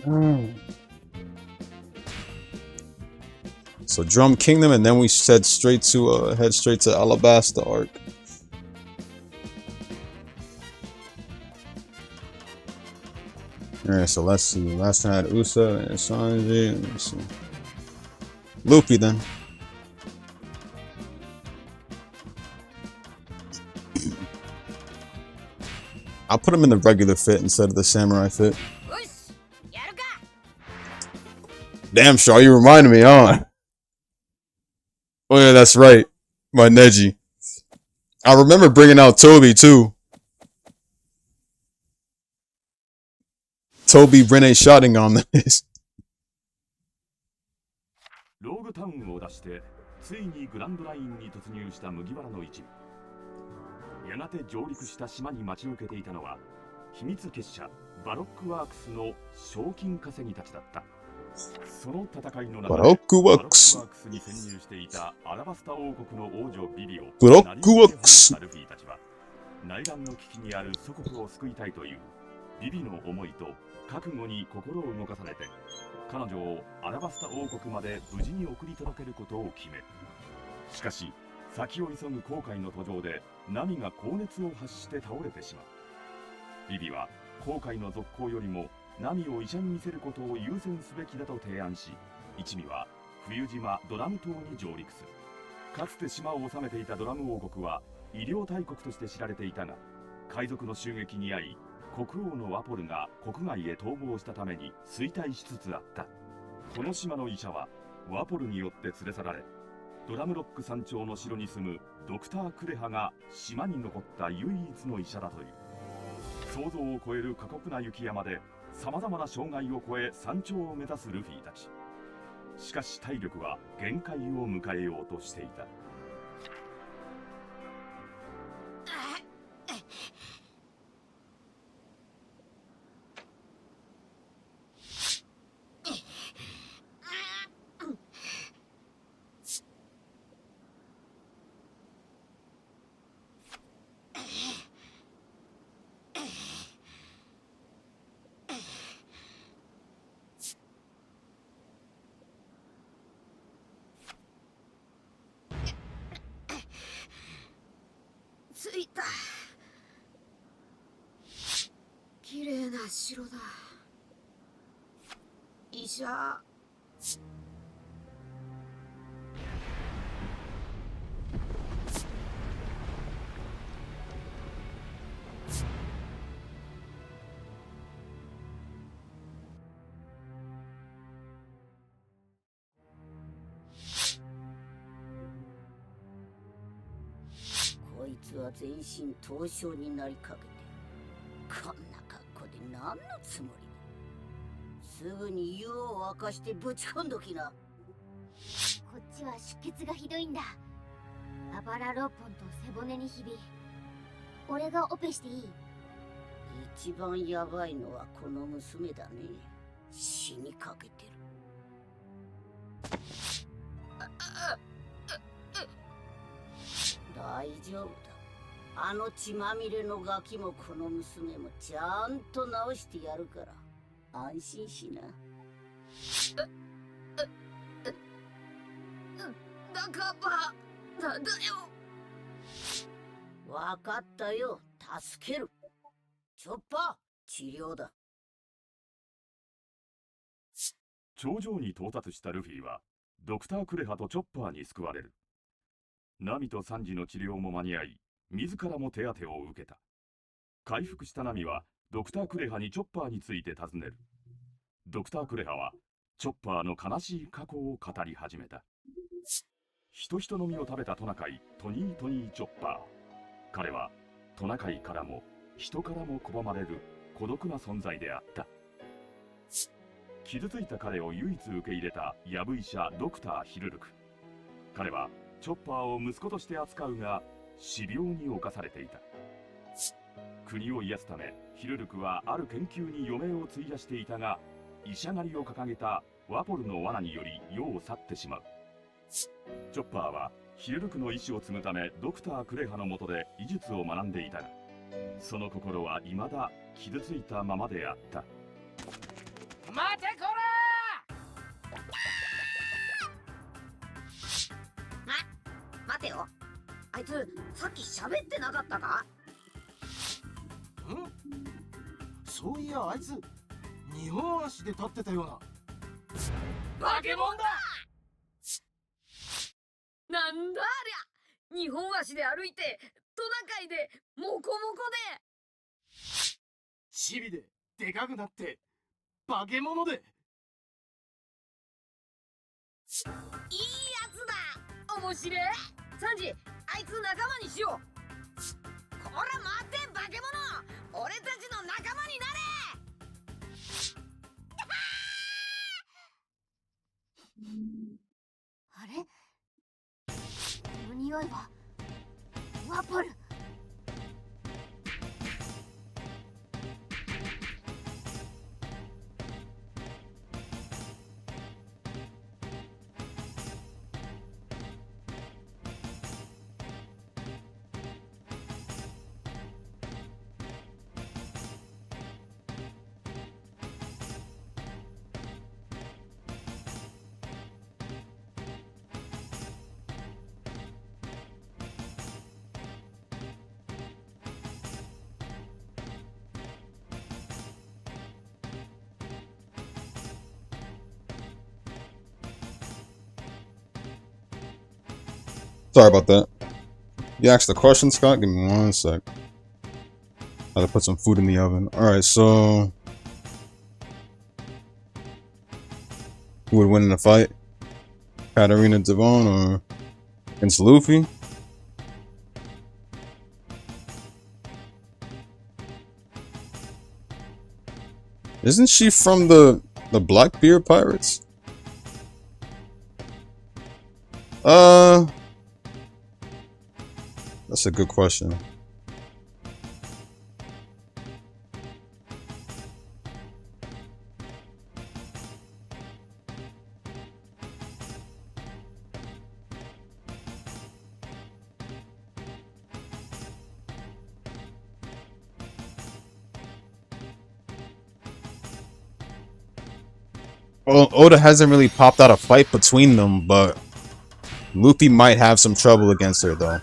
Mm. So Drum Kingdom, and then we head straight to Alabasta Arc. Alright, so let's see. Last time I had Usa and Sanji. Let's see. Luffy then. I'll put him in the regular fit instead of the samurai fit. Damn, Shaw, you reminded me, huh? Oh yeah, that's right. My Neji. I remember bringing out Toby too. Toby Rene shotting on this. ローグタウンを出してついにグランドラインに突入した麦わらの一味。やがて上陸した島に待ち受けていたのは秘密結社バロックワークスの賞金稼ぎたちだった。その戦いの中でバロックワークスに潜入していたアラバスタ王国の王女ビビをブロックワークスルフィたちは内乱の危機にある祖国を救いたいというビビの思いと覚悟に心を動かされて彼女をアラバスタ王国まで無事に送り届けることを決める。しかし先を急ぐ航海の途上でナミが高熱を発して倒れてしまう。ビビは航海の続行よりもナミを医者に見せることを優先すべきだと提案し、一味は冬島ドラム島に上陸する。かつて島を治めていたドラム王国は医療大国として知られていたが、海賊の襲撃に遭い国王のワポルが国外へ逃亡したために衰退しつつあった。この島の医者はワポルによって連れ去られ、ドラムロック山頂の城に住むドクター・クレハが島に残った唯一の医者だという。想像を超える過酷な雪山でさまざまな障害を越え山頂を目指すルフィたち。しかし体力は限界を迎えようとしていた。着いた。綺麗な城だ。医者。こいつは全身凍傷になりかけてる。こんな格好で何のつもりだ。すぐに湯を沸かしてぶち込んどきな。こっちは出血がひどいんだ。あばら6本と背骨にひび。俺がオペしていい？一番ヤバいのはこの娘だね。死にかけてる。大丈夫だ。あの血まみれのガキもこの娘もちゃんと治してやるから安心しな。仲間なんだよ。わかったよ。助ける。チョッパー治療だ。頂上に到達したルフィはドクター・クレハとチョッパーに救われる。ナミとサンジの治療も間に合い、自らも手当てを受けた。回復したナミはドクター・クレハにチョッパーについて尋ねる。ドクター・クレハはチョッパーの悲しい過去を語り始めた。人人の実を食べたトナカイトニートニーチョッパー。彼はトナカイからも人からも拒まれる孤独な存在であった。傷ついた彼を唯一受け入れたヤブ医者ドクター・ヒルルク。彼はチョッパーを息子として扱うが死病に侵されていた。国を癒すためヒルルクはある研究に余命を費やしていたが、医者狩りを掲げたワポルの罠により世を去ってしまう。チョッパーはヒルルクの意志を継ぐためドクター・クレハの下で医術を学んでいたが、その心は未だ傷ついたままであった。待てこ待てよ。あいつさっき喋ってなかったか？ら。そういやあいつ2本足で立ってたような。化け物だ。なんだありゃ、2本足で歩いてトナカイでモコモコで。チビででかくなって化け物で。いいやつだ。面白い。サンジ、あいつ仲間にしよう。こら待て化け物、俺たちの仲間になれ。あれ、この匂いはワポル。Sorry about that. You asked the question, Scott? Give me 1 sec. I gotta put some food in the oven. Alright, so... who would win in a fight? Katarina Devon or against Luffy? Isn't she from the Blackbeard Pirates? That's a good question. Well, Oda hasn't really popped out a fight between them, but Luffy might have some trouble against her, though.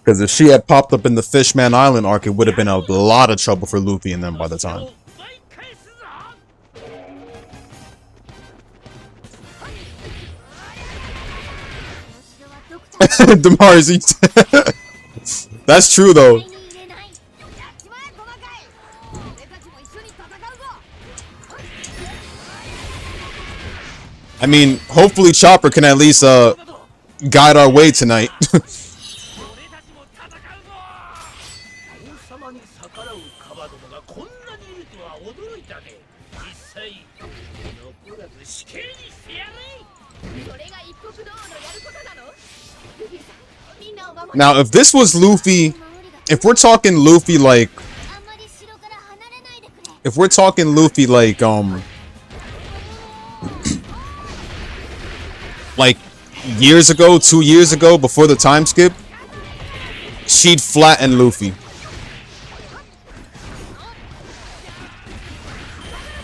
Because if she had popped up in the Fishman Island arc, it would have been a lot of trouble for Luffy and them by the time. Demars, that's true though. I mean, hopefully Chopper can at least guide our way tonight. Now, if this was Luffy, if we're talking Luffy like, like years ago, 2 years ago, before the time skip, she'd flatten Luffy.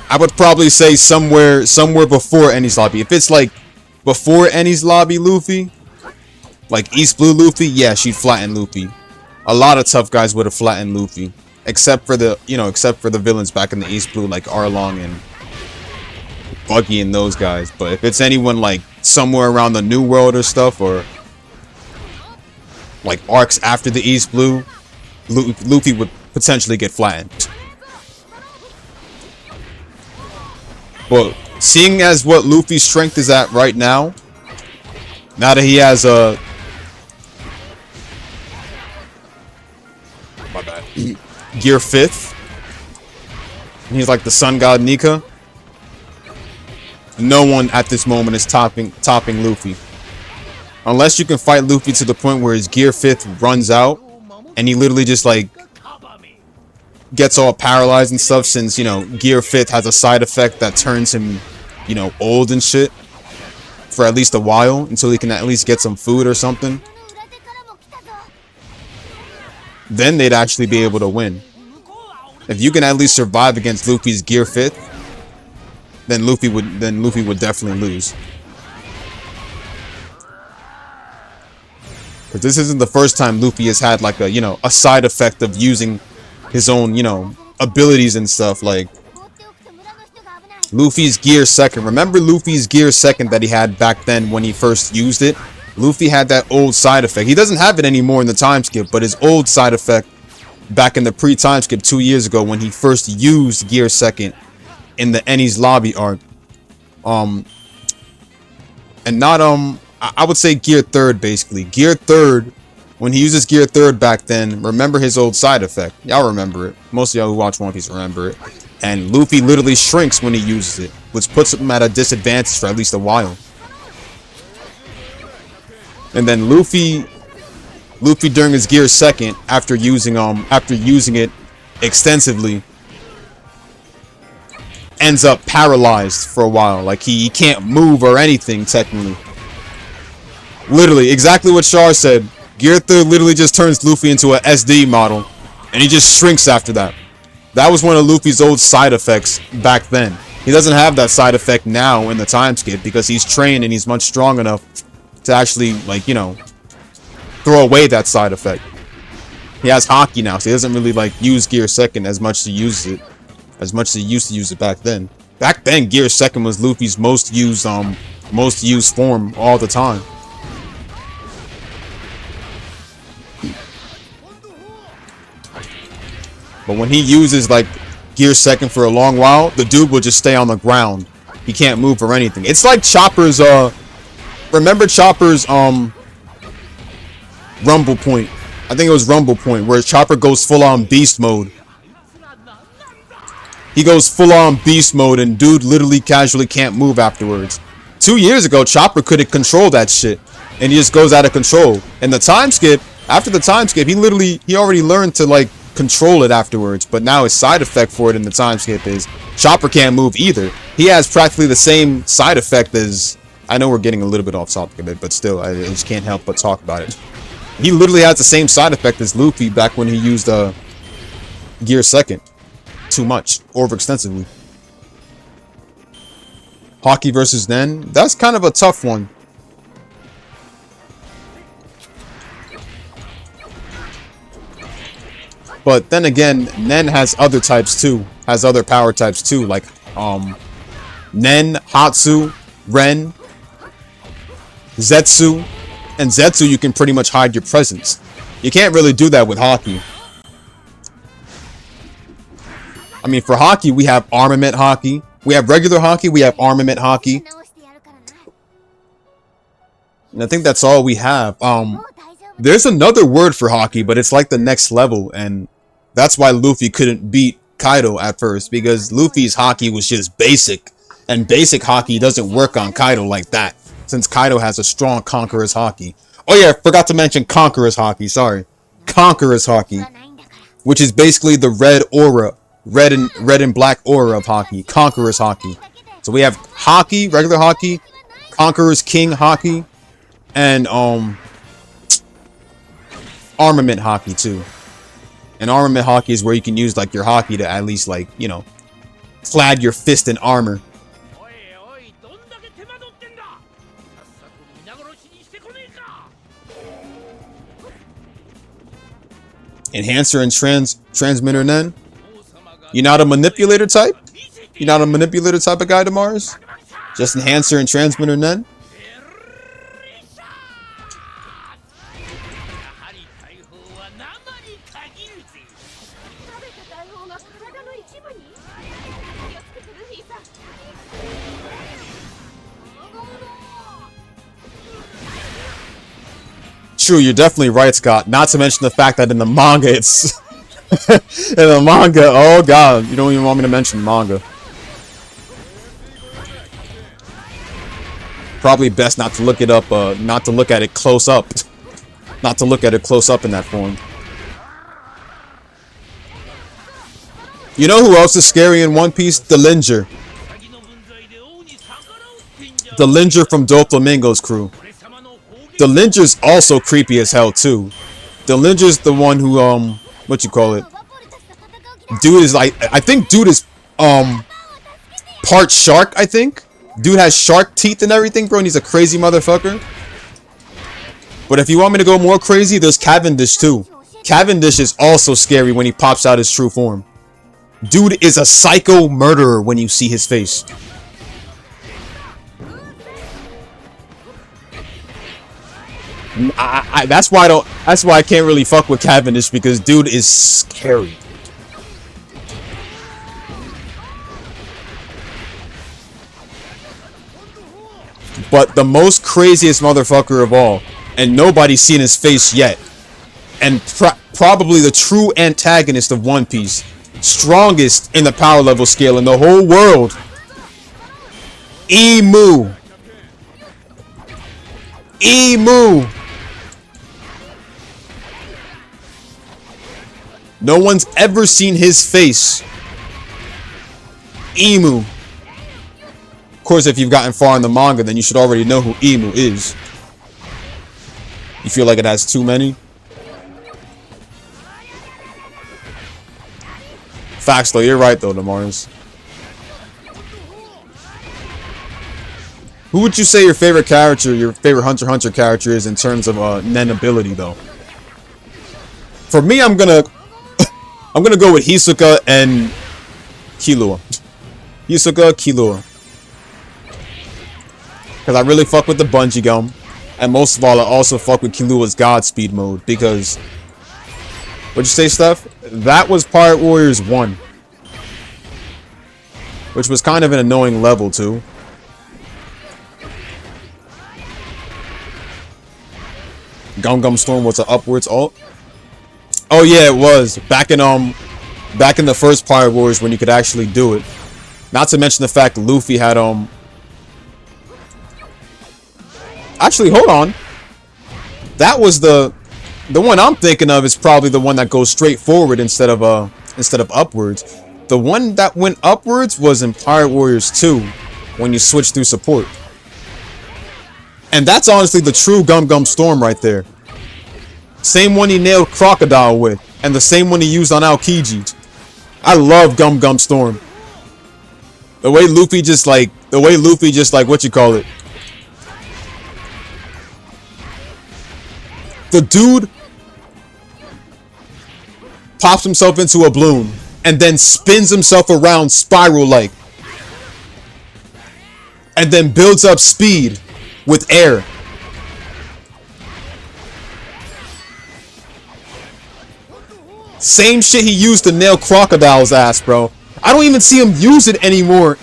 I would probably say somewhere before Enies Lobby. If it's like before Enies Lobby Luffy, like East Blue Luffy, yeah, she'd flatten Luffy. A lot of tough guys would have flattened Luffy, except for the villains back in the East Blue, like Arlong and Buggy and those guys. But if it's anyone like somewhere around the New World or stuff, or like arcs after the East Blue, Luffy would potentially get flattened. But seeing as what Luffy's strength is at right now that he has a Gear 5th, he's like the Sun God Nika. No one at this moment is topping Luffy. Unless you can fight Luffy to the point where his Gear 5th runs out and he literally just like gets all paralyzed and stuff, since, you know, Gear 5th has a side effect that turns him, you know, old and shit. for at least a while until he can at least get some food or something. この裏手からも来たぞ。 Then they'd actually be able to win. If you can at least survive against Luffy's Gear 5th, then Luffy would definitely lose. Because this isn't the first time Luffy has had like a, you know, a side effect of using his own, you know, abilities and stuff. Like 放っておくと村の人が危ない。 Luffy's Gear 2nd. Remember Luffy's Gear 2nd that he had back then when he first used it? Luffy had that old side effect. He doesn't have it anymore in the time skip, but his old side effect back in the pre-time skip 2 years ago when he first used Gear 2nd in the Enies Lobby arc. And not I would say Gear 3rd basically. Gear 3rd, when he uses Gear 3rd back then, remember his old side effect. Y'all remember it. Most of y'all who watch One Piece remember it. And Luffy literally shrinks when he uses it, which puts him at a disadvantage for at least a while. And then Luffy during his Gear 2nd, after using it extensively, ends up paralyzed for a while. Like he can't move or anything technically. Literally, exactly what Char said. Gear 3 literally just turns Luffy into a SD model, and he just shrinks after that. That was one of Luffy's old side effects back then. He doesn't have that side effect now in the time skip because he's trained and he's much strong enough to actually, like, you know, throw away that side effect. He has Haki now, so he doesn't really like use Gear 2nd as much as he uses it, as much as he used to use it back then. Back then, Gear 2nd was Luffy's most used form all the time. But when he uses like Gear 2nd for a long while, the dude will just stay on the ground. He can't move or anything. It's like Chopper's remember Chopper's Rumble Point. I think it was Rumble Point where Chopper goes full on beast mode. He goes full on beast mode and dude literally casually can't move afterwards. 2 years ago, Chopper couldn't control that shit and he just goes out of control. And the time skip, after the time skip, he already learned to like control it afterwards, but now his side effect for it in the time skip is Chopper can't move either. He has practically the same side effect as, I know we're getting a little bit off topic of it, but still, I just can't help but talk about it. He literally has the same side effect as Luffy back when he used Gear 2nd. Too much, overextensively. Haki versus Nen, that's kind of a tough one. But then again, Nen has other types too. Has other power types too, like Nen, Hatsu, Ren, Zetsu. And Zetsu, you can pretty much hide your presence. You can't really do that with Haki. I mean, for Haki, we have Armament Haki. We have regular Haki, we have Armament Haki. 直してやるからな。 And I think that's all we have. もう大丈夫。 There's another word for Haki, but it's like the next level, and that's why Luffy couldn't beat Kaido at first, because Luffy's Haki was just basic, and basic Haki doesn't work on Kaido like that, since Kaido has a strong Conqueror's Haki. Oh yeah, forgot to mention Conqueror's Haki, sorry. Conqueror's Haki, はないんだから。 which is basically the red aura, red and black aura of Haki, Conqueror's Haki. So we have Haki, regular Haki, Conqueror's King Haki, and Armament Haki too. And Armament Haki is where you can use like your Haki to at least like, you know, clad your fist in armor. おいおいどんだけ手間取ってんださっさと皆殺しにしてこねえか Enhancer and Transmitter Nen. You're not a manipulator type? You're not a manipulator type of guy to Mars? Just Enhancer and Transmitter Nen? やはり大砲は生に限るぜ食べた大砲が体の一部に気をつけてルフィさん True, you're definitely right, Scott. Not to mention the fact that in the manga, it's... in the manga, oh god, you don't even want me to mention manga. Probably best not to look it up, not to look at it close up. Not to look at it close up in that form. You know who else is scary in One Piece? The Linger. The Linger from Doflamingo's crew. The Linger's also creepy as hell too. The Linger's the one who what you call it? Dude is like, I think dude is part shark, I think. Dude has shark teeth and everything, bro, and he's a crazy motherfucker. But if you want me to go more crazy, there's Cavendish too. Cavendish is also scary when he pops out his true form. Dude is a psycho murderer when you see his face. That's why I can't really fuck with Cavendish, because dude is scary. But the most craziest motherfucker of all, and nobody's seen his face yet, and probably the true antagonist of One Piece, strongest in the power level scale in the whole world, Emu. Emu. No one's ever seen his face. Emu. Of course, if you've gotten far in the manga, then you should already know who Emu is. You feel like it has too many? Facts though, you're right though, Damaris. Who would you say your favorite character, your favorite Hunter x Hunter character is in terms of Nen ability though? For me, I'm gonna go with Hisoka and Killua. Hisoka, Killua. Because I really fuck with the bungee gum. And most of all, I also fuck with Killua's Godspeed mode. Because, what'd you say, Steph? That was Pirate Warriors 1. Which was kind of an annoying level, too. Gum Gum Storm was an upwards alt. Oh yeah, it was. Back in the first Pirate Warriors when you could actually do it. Not to mention the fact that Luffy had actually, hold on. That was the one I'm thinking of is probably the one that goes straight forward instead of upwards. The one that went upwards was in Pirate Warriors 2 when you switch through support. And that's honestly the true Gum Gum Storm right there. Same one he nailed Crocodile with, and the same one he used on Aokiji. I love Gum Gum Storm. The way Luffy just like, what you call it? The dude pops himself into a balloon and then spins himself around spiral-like. And then builds up speed with air. Same shit he used to nail Crocodile's ass, bro. I don't even see him use it anymore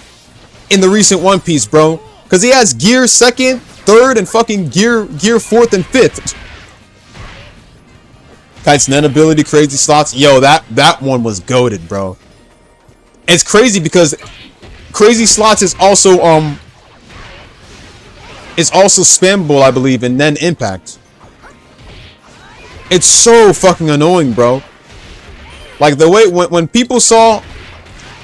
in the recent One Piece, bro. Because he has gear 2nd, 3rd, and fucking gear 4th and 5th. Kite's Nen ability, Crazy Slots. Yo, that one was goated, bro. It's crazy because Crazy Slots is also spammable, I believe, in Nen Impact. It's so fucking annoying, bro. Like the way when people saw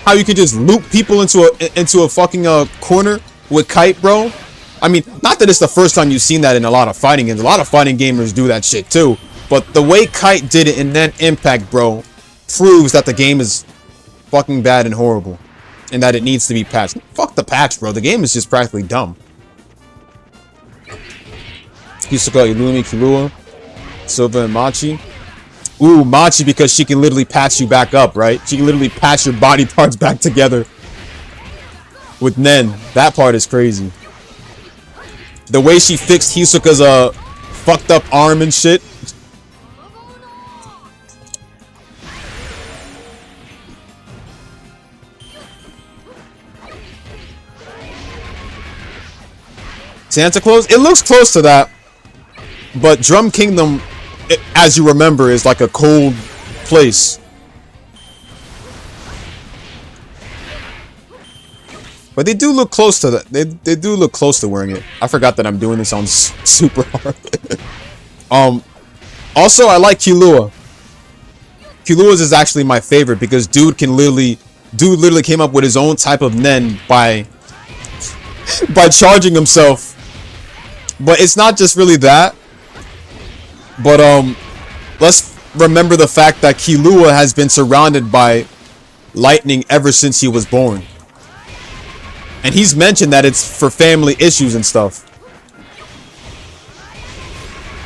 how you could just loop people into a fucking corner with Kite, bro. I mean, not that it's the first time you've seen that in a lot of fighting games. A lot of fighting gamers do that shit too. But the way Kite did it in Nen Impact, bro, proves that the game is fucking bad and horrible. And that it needs to be patched. Fuck the patch, bro. The game is just practically dumb. Hisoka, Illumi, Killua, Silva, and Machi. Ooh, Machi, because she can literally patch you back up, right? She can literally patch your body parts back together. With Nen. That part is crazy. The way she fixed Hisoka's fucked up arm and shit. Santa Claus? It looks close to that. But Drum Kingdom, as you remember, is like a cold place. But they do look close to that. They do look close to wearing it. I forgot that I'm doing this on super hard. Also, I like Killua. Killua's is actually my favorite because dude literally came up with his own type of Nen by by charging himself. But it's not just really that. But let's remember the fact that Killua has been surrounded by lightning ever since he was born. And he's mentioned that it's for family issues and stuff.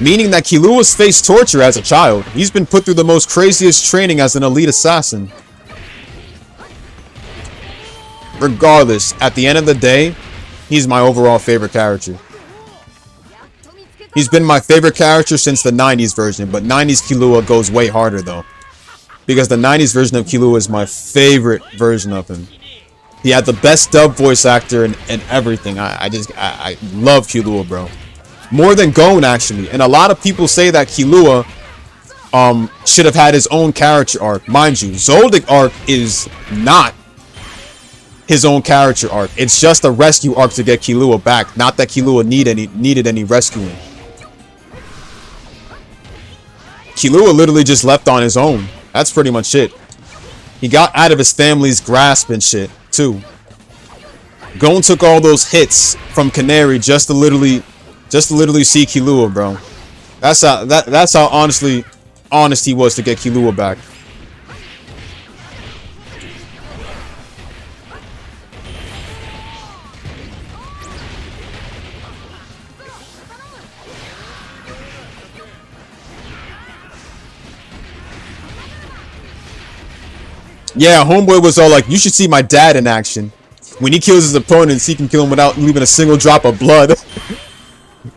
Meaning that Killua's faced torture as a child. He's been put through the most craziest training as an elite assassin. Regardless, at the end of the day, he's my overall favorite character. He's been my favorite character since the 90s version, but 90s Killua goes way harder though. Because the 90s version of Killua is my favorite version of him. He had the best dub voice actor and everything. I love Killua, bro. More than Gon, actually. And a lot of people say that Killua should have had his own character arc. Mind you, Zoldyck arc is not his own character arc. It's just a rescue arc to get Killua back. Not that Killua needed any rescuing. Killua literally just left on his own. That's pretty much it. He got out of his family's grasp and shit, too. Gon took all those hits from Canary just to literally see Killua, bro. That's how honest he was to get Killua back. Yeah, homeboy was all like, you should see my dad in action. When he kills his opponents, he can kill him without leaving a single drop of blood.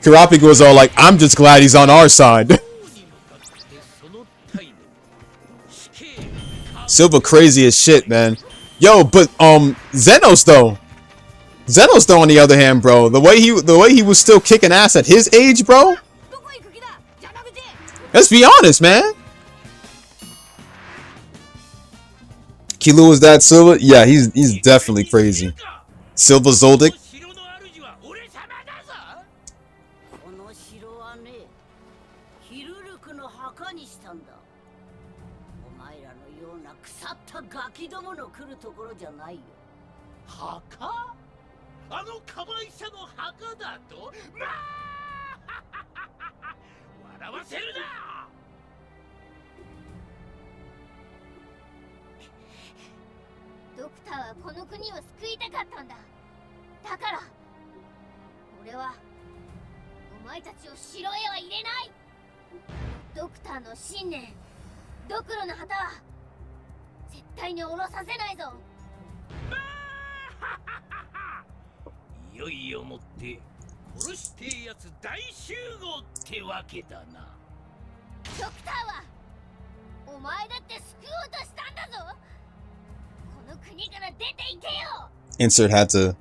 Kurapika was all like, I'm just glad he's on our side. Silva crazy as shit, man. Yo, but Zenos though. Zenos though, on the other hand, bro, the way he was still kicking ass at his age, bro. Let's be honest, man. Killua's dad Silva? Yeah, he's definitely crazy. Silva Zoldyck? この城はね、ヒルルクの墓にしたんだ。お前らのような腐ったガキどもの来るところじゃないよ。墓？あのカバイ社の墓だと？まあ笑わせるな！ドクターはこの国を救いたかったんだ。だから俺はお前たちを城へは入れない。ドクターの信念、ドクロの旗は絶対に下ろさせないぞ。いよいよもって殺してえやつ大集合ってわけだな。ドクターはお前だって救おうとしたんだぞ。この国から出ていけよ。Insert had to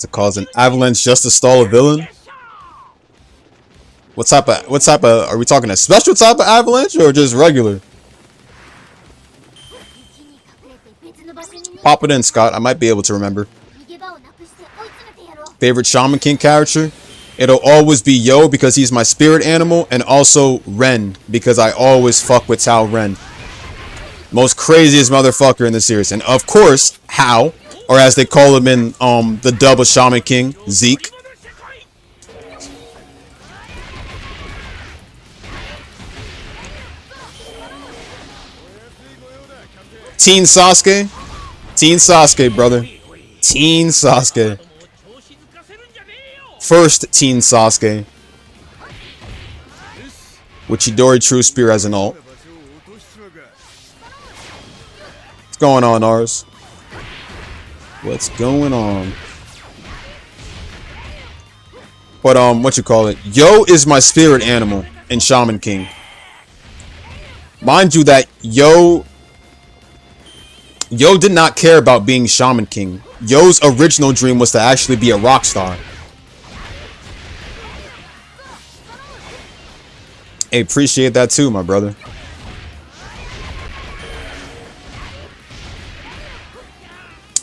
cause an avalanche just to stall a villain. What type of are we talking a special type of avalanche or just regular? Pop it in, Scott. I might be able to remember. Favorite Shaman King character? It'll always be Yo because he's my spirit animal, and also Ren because I always fuck with Tao Ren. Most craziest motherfucker in the series. And of course, Hao, or as they call him in the dub of Shaman King, Zeke. Teen Sasuke. Teen Sasuke, brother. Teen Sasuke. First Teen Sasuke. With Chidori True Spear as an ult. What's going on, Ars? What's going on? But what you call it? Yo is my spirit animal in Shaman King. Mind you that Yo did not care about being Shaman King. Yo's original dream was to actually be a rock star. Hey, appreciate that too, my brother.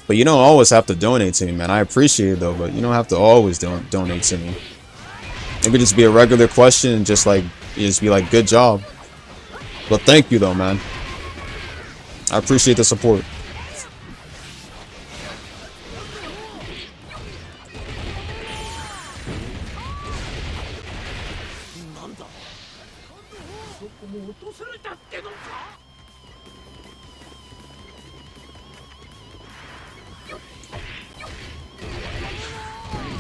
But you don't always have to donate to me, man. I appreciate it though, but you don't have to always donate to me. It could just be a regular question and just be like, good job. But thank you though, man. I appreciate the support. そこも落とされたってのか。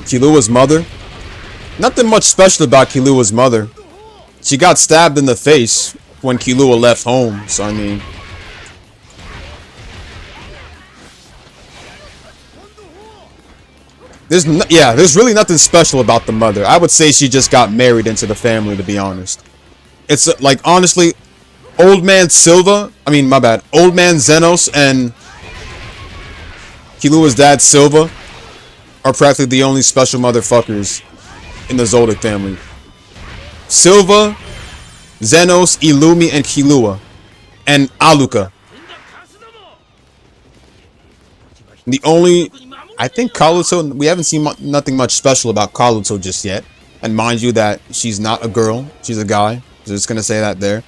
Killua's mother? Nothing much special about Killua's mother. She got stabbed in the face when Killua left home, so I mean... There's really nothing special about the mother. I would say she just got married into the family, to be honest. It's like, honestly, Old Man Silva, Old Man Zenos and Killua's dad Silva are practically the only special motherfuckers in the Zoldyck family. Silva, Zenos, Illumi, and Killua. And Aluka. The only... I think Kaluto... We haven't seen nothing much special about Kaluto just yet. And mind you that she's not a girl. She's a guy. So just gonna say that there.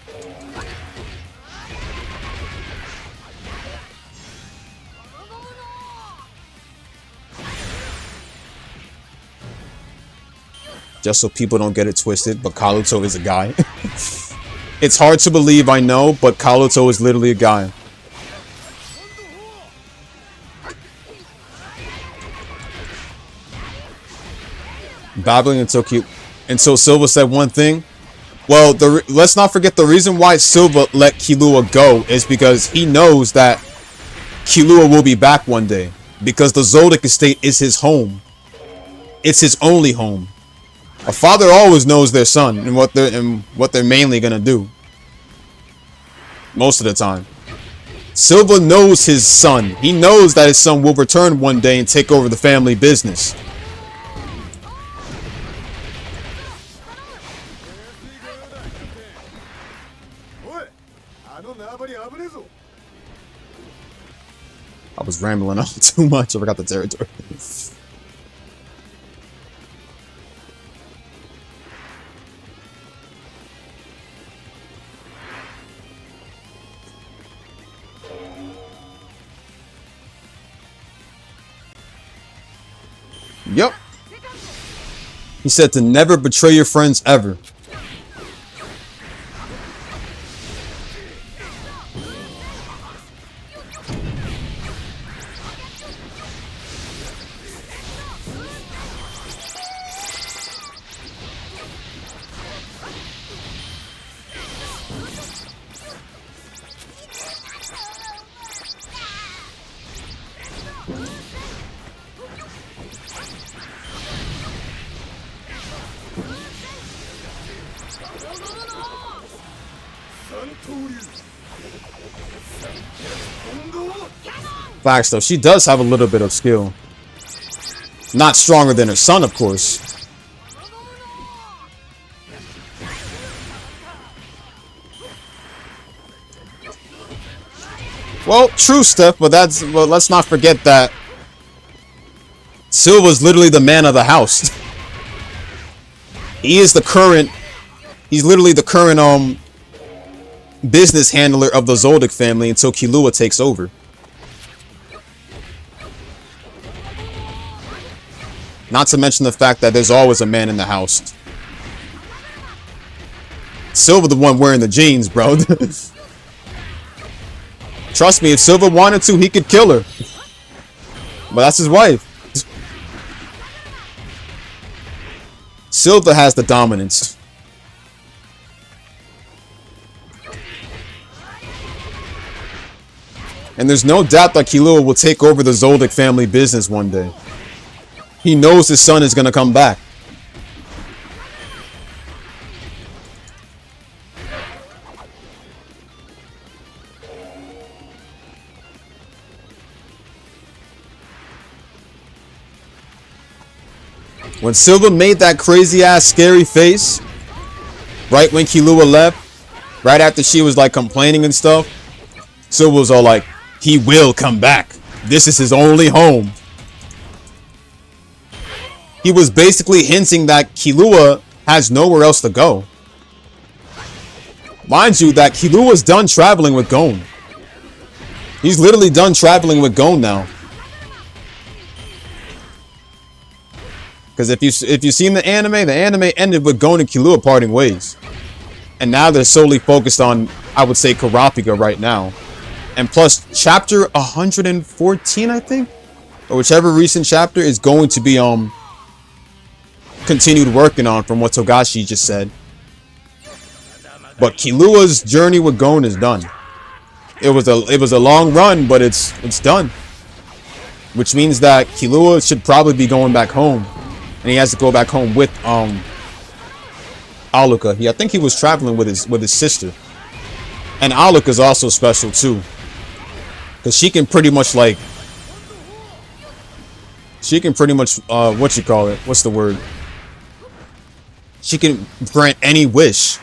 Just so people don't get it twisted, but Kaluto is a guy. It's hard to believe, I know, but Kaluto is literally a guy. Babbling until Silva said one thing. Well, let's not forget the reason why Silva let Killua go is because he knows that Killua will be back one day. Because the Zoldyck estate is his home. It's his only home. A father always knows their son and what they're mainly gonna do. Most of the time. Silva knows his son. He knows that his son will return one day and take over the family business. I was rambling on too much. I forgot the territory. Yep. He said to never betray your friends ever. Facts though, she does have a little bit of skill. Not stronger than her son, of course. Well, true, Steph, but let's not forget that Silva's literally the man of the house. He's literally the current business handler of the Zoldyck family until Killua takes over. Not to mention the fact that there's always a man in the house. Silva the one wearing the jeans, bro. Trust me, if Silva wanted to, he could kill her. But that's his wife. Silva has the dominance. And there's no doubt that Killua will take over the Zoldyck family business one day. He knows his son is going to come back. When Silva made that crazy ass scary face, right when Killua left, right after she was like complaining and stuff, Silva was all like, he will come back. This is his only home. He was basically hinting that Killua has nowhere else to go. Mind you, that Killua's done traveling with Gon. He's literally done traveling with Gon now. Because if you've seen the anime ended with Gon and Killua parting ways. And now they're solely focused on, I would say, Kurapika right now. And plus, chapter 114, I think? Or whichever recent chapter is going to be, continued working on from what Togashi just said. But Killua's journey with Gon is done. It was a long run, but it's done. Which means that Killua should probably be going back home. And he has to go back home with, Alluka. I think he was traveling with his sister. And Alluka's also special too. Because she can pretty much what you call it? What's the word? She can grant any wish.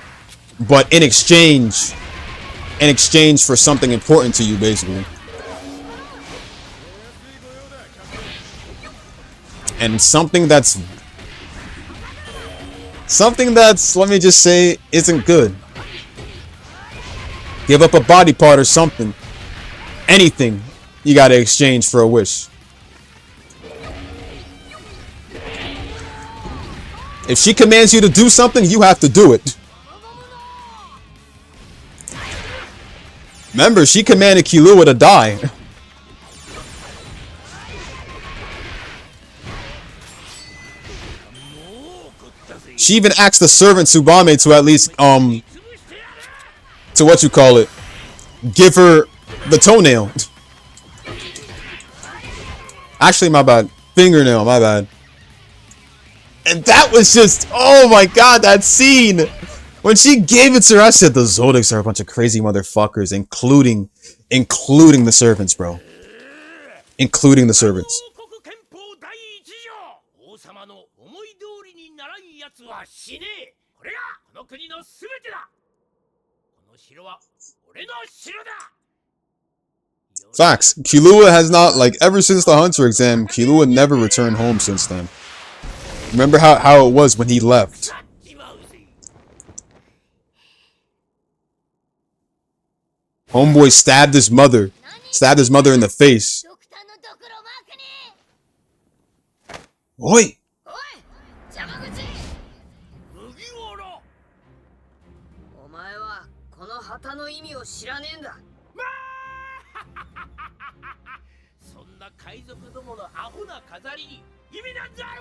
But in exchange for something important to you, basically. And something that's, let me just say, isn't good. Give up a body part or something. Anything you gotta exchange for a wish. If she commands you to do something, you have to do it. Remember, she commanded Killua to die. She even asked the servant Tsubame to at least, give her the toenail. Actually, my bad. Fingernail, my bad. And that was just, oh my god, that scene! When she gave it to her, I said the Zoldycks are a bunch of crazy motherfuckers, including the servants, bro. Including the servants. Facts. Killua has not, ever since the Hunter exam, Killua never returned home since then. Remember how it was when he left. Homeboy stabbed his mother in the face. Oi!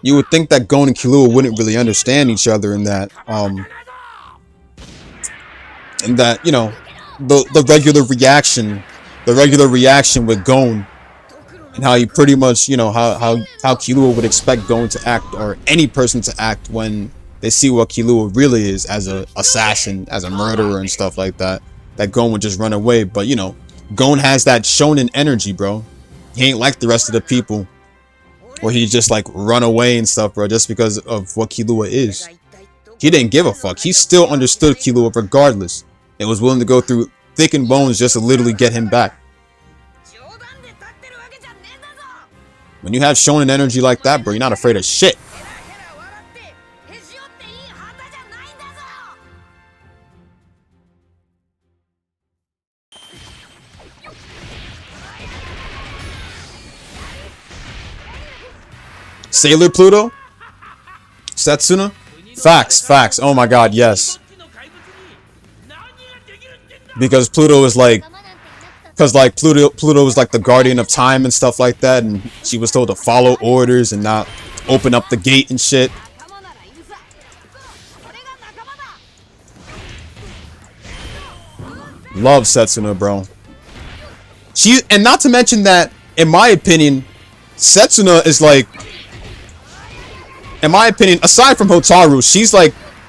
You would think that Gon and Killua wouldn't really understand each other in that, you know, the regular reaction with Gon, and how he pretty much, you know, how Killua would expect Gon to act, or any person to act, when they see what Killua really is as a assassin, as a murderer and stuff like that. That Gon would just run away. But you know, Gon has that shonen energy, bro. He ain't like the rest of the people, where he just run away and stuff, bro, just because of what Killua is. He didn't give a fuck. He still understood Killua regardless, and was willing to go through thick and bones just to literally get him back. When you have shonen energy like that, bro, you're not afraid of shit. Sailor Pluto? Setsuna? Facts. Oh my god, yes. Because Pluto is Pluto was the guardian of time and stuff like that, and she was told to follow orders and not open up the gate and shit. Love Setsuna, bro. And not to mention that, in my opinion, Setsuna is in my opinion, aside from Hotaru, she's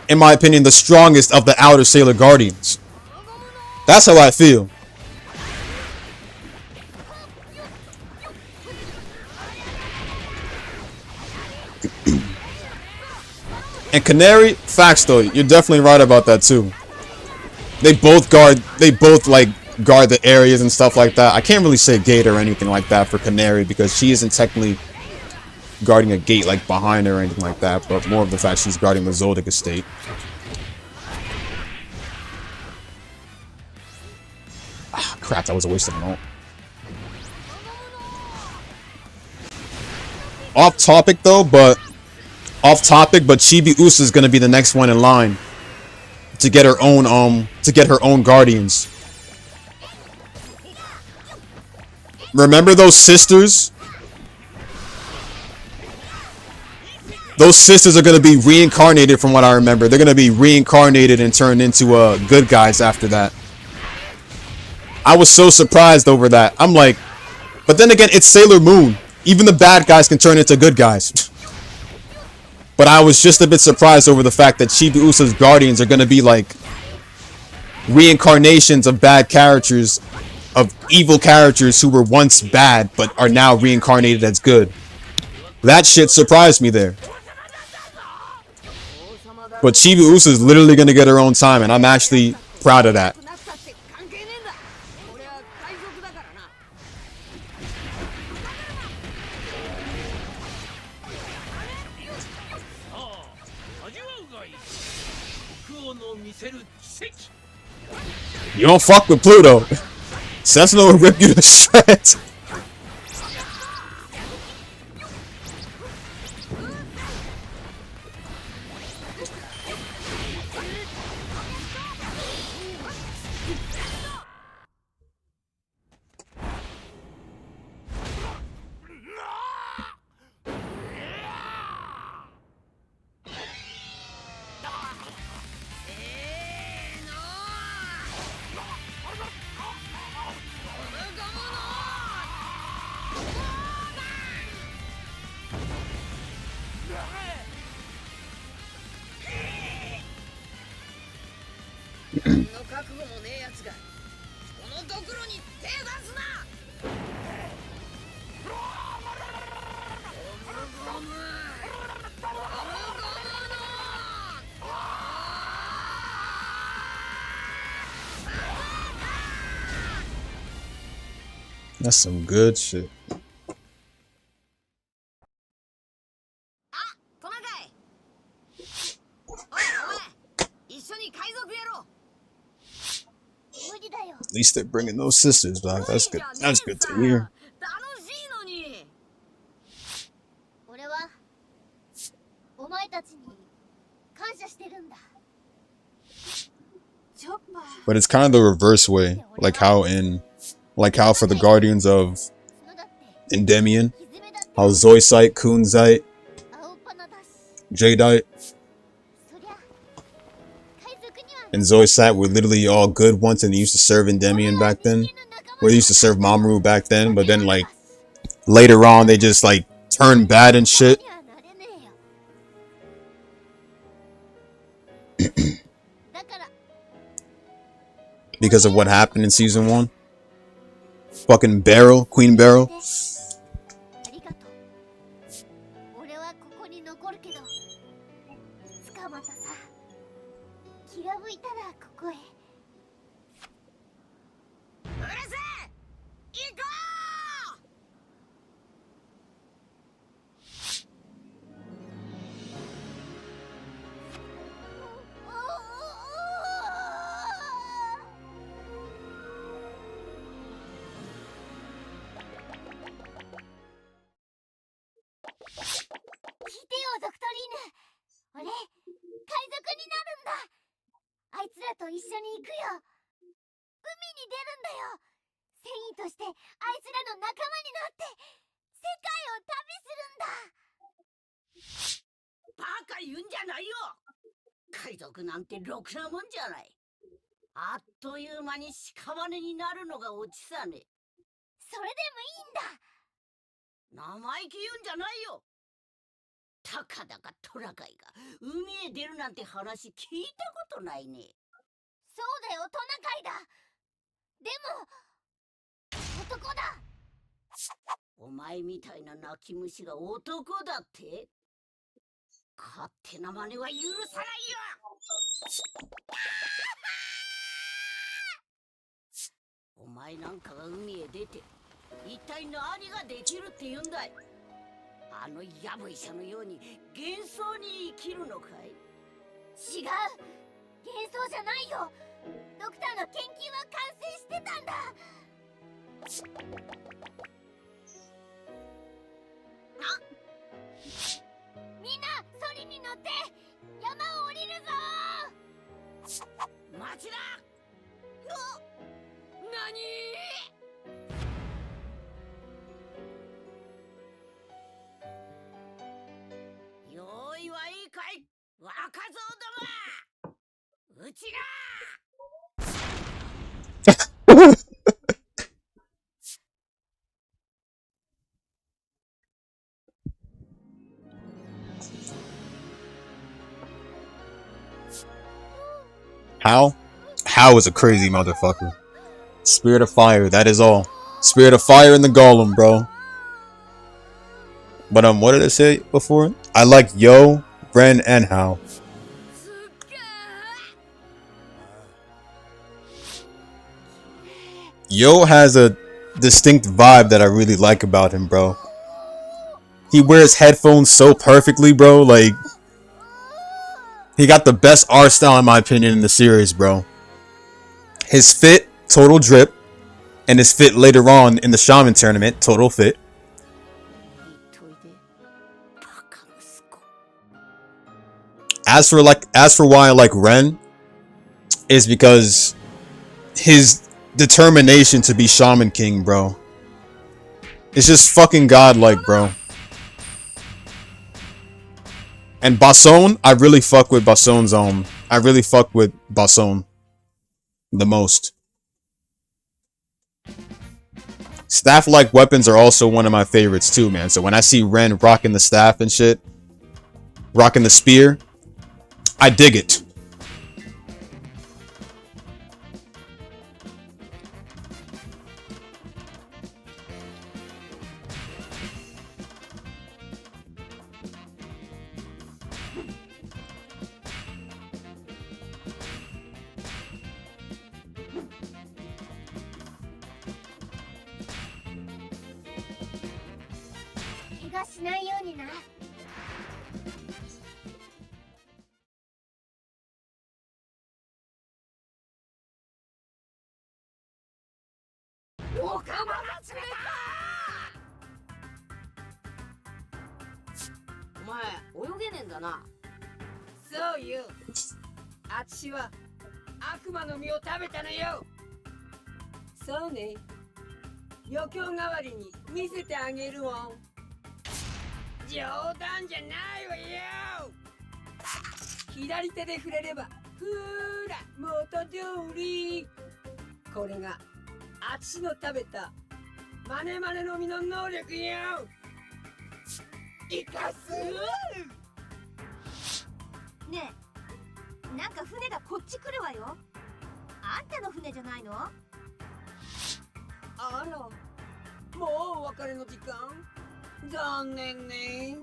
in my opinion, the strongest of the outer Sailor Guardians. That's how I feel. And Canary, facts though, you're definitely right about that too. They both guard the areas and stuff like that. I can't really say gate or anything like that for Canary, because she isn't technically guarding a gate behind her or anything like that, but more of the fact she's guarding the Zoldyck estate. Ah, crap, that was a waste of an ult. Off topic, but Chibi Usa is going to be the next one in line. to get her own guardians. Remember those sisters? Those sisters are going to be reincarnated from what I remember. They're going to be reincarnated and turned into good guys after that. I was so surprised over that. I'm like, but then again, it's Sailor Moon. Even the bad guys can turn into good guys. But I was just a bit surprised over the fact that Chibi Uso's guardians are going to be like reincarnations of bad characters, of evil characters who were once bad but are now reincarnated as good. That shit surprised me there. But Chibi Uso is literally going to get her own time, and I'm actually proud of that. なったって関係ねえんだ。俺は海賊だからな。さあ味わうがいい。国王の見せる奇跡。 You don't fuck with Pluto. Sentinel will rip you to shreds. That's some good shit. トナカイ。おいお前、一緒に海賊やろう。無理だよ。 At least they're bringing those sisters back. That's good. That's good to hear. 楽しいのに。俺はお前たちに感謝してるんだ。チョッパー。 But it's kind of the reverse way, like how for the Guardians of Endymion, how Zoisite, Kunzite, Jadeite, and Zoisite were literally all good once, and they used to serve Endymion back then. Or they used to serve Mamoru back then, but then like later on they just like turned bad and shit. Because of what happened in season 1. Fucking Beryl, Queen Beryl. ありがとう。俺はここに残るけど、いつかまたさ、気が向いたらここへ。うるせえ。行こう。聞いてよ、ドクトリーヌ。俺、海賊になるんだ。あいつらと一緒に行くよ。海に出るんだよ。繊維としてあいつらの仲間になって世界を旅するんだ。バカ言うんじゃないよ。海賊なんてろくなもんじゃない。あっという間に屍になるのがオチさね。それでもいいんだ。生意気言うんじゃないよ。たかだかトナカイが海へ出るなんて話聞いたことないね。そうだよ、トナカイだ。でも男だ。お前みたいな泣き虫が男だって？勝手な真似は許さないよ。お前なんかが海へ出て一体何ができるって言うんだい。あのヤブ医者のように幻想に生きるのかい？違う、幻想じゃないよ。ドクターの研究は完成してたんだ。みんなソリに乗って山を降りるぞ。ちだ。何？用意はいいかい、若造ども。うちが。How? How is a crazy motherfucker. Spirit of fire, that is all. Spirit of fire in the golem, bro. But what did I say before? I like Yo, Ren, and How. Yo has a distinct vibe that I really like about him, bro. He wears headphones so perfectly, bro. Like, he got the best art style, in my opinion, in the series, bro. His fit, total drip. And his fit later on in the Shaman tournament, total fit. As for why I like Ren, is because his determination to be Shaman King, bro. It's just fucking godlike, bro. And Basson, I really fuck with Basson's I really fuck with Basson the most. Staff-like weapons are also one of my favorites too, man. So when I see Ren rocking the staff and shit, rocking the spear, I dig it.お前泳げねえんだな。そういうあっちは悪魔の実を食べたのよ。そうね、余興代わりに見せてあげるわ。冗談じゃないわよ。左手で触れればふーら元通り。これがあっちの食べたマネマネの実の能力よ。生かす。ねえ、なんか船がこっち来るわよ。あんたの船じゃないの？あら、もうお別れの時間？残念ね。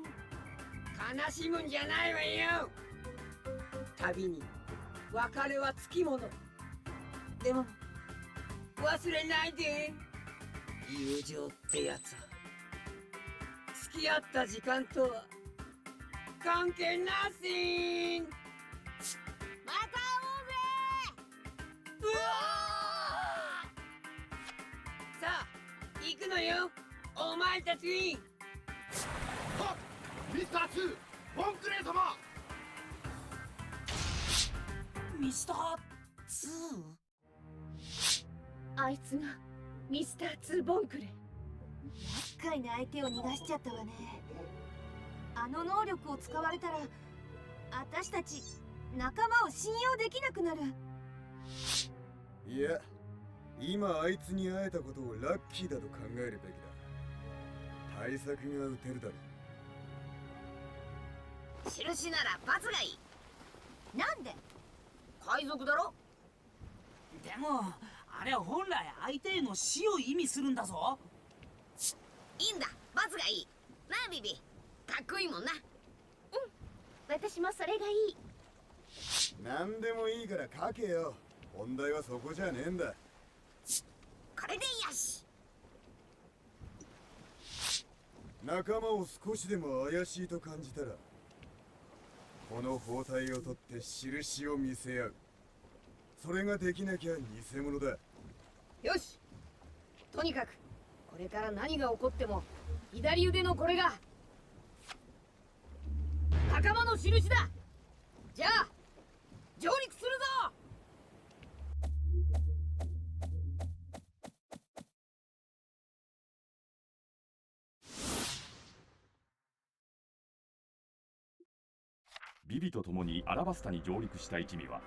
悲しむんじゃないわよ。旅に別れはつきもの。でも忘れないで。友情ってやつは付き合った時間とは関係なしん。また会おうぜ。うわー！さあ行くのよ、お前たち。はっ、ミスター2、ボンクレー様。ミスター 2？ あいつがミスター2ボンクレ。厄介な相手を逃がしちゃったわね。あの能力を使われたら私たち仲間を信用できなくなる。いや、今あいつに会えたことをラッキーだと考えるべきだ。対策が打てるだろ2。印なら罰がいい。なんで？海賊だろ。でもあれは本来相手への死を意味するんだぞ。いいんだ、罰がいい。なあビビ、かっこいいもんな。私もそれがいい。何でもいいから書けよ。問題はそこじゃねえんだ。これでよし。仲間を少しでも怪しいと感じたら、この包帯を取って印を見せ合う。それができなきゃ偽物だ。よし、とにかくこれから何が起こっても左腕のこれが仲間の印だ。じゃあ上陸するぞ。ビビと共にアラバスタに上陸した一味は、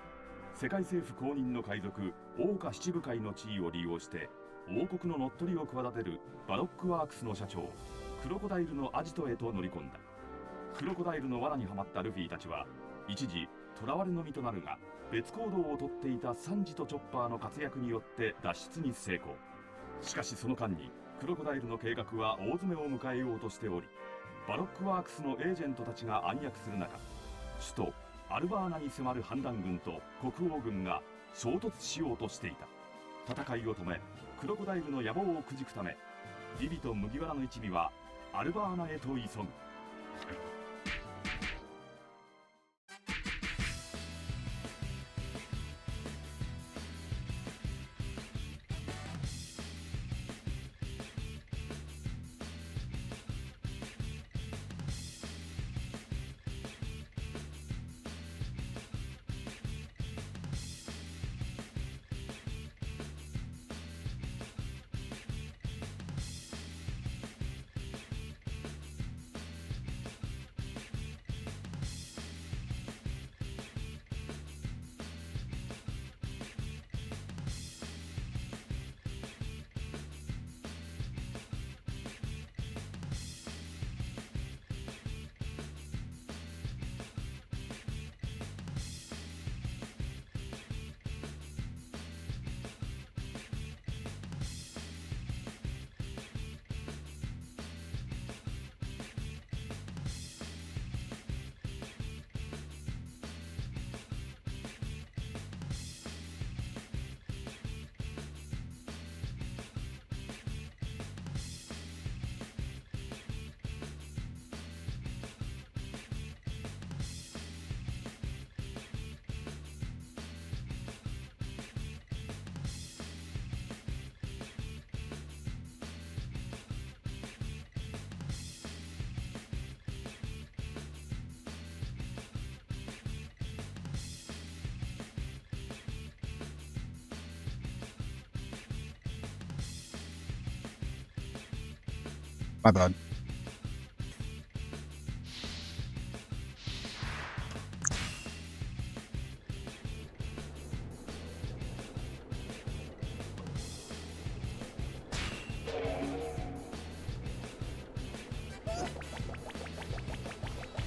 世界政府公認の海賊桜花七部会の地位を利用して王国の乗っ取りを企てるバロックワークスの社長クロコダイルのアジトへと乗り込んだ。クロコダイルの罠にはまったルフィたちは一時囚われの身となるが、別行動をとっていたサンジとチョッパーの活躍によって脱出に成功。しかしその間にクロコダイルの計画は大詰めを迎えようとしており、バロックワークスのエージェントたちが暗躍する中、首都アルバーナに迫る反乱軍と国王軍が衝突しようとしていた。戦いを止め、クロコダイルの野望をくじくため、ビビと麦わらの一味はアルバーナへと急ぐ。My bad.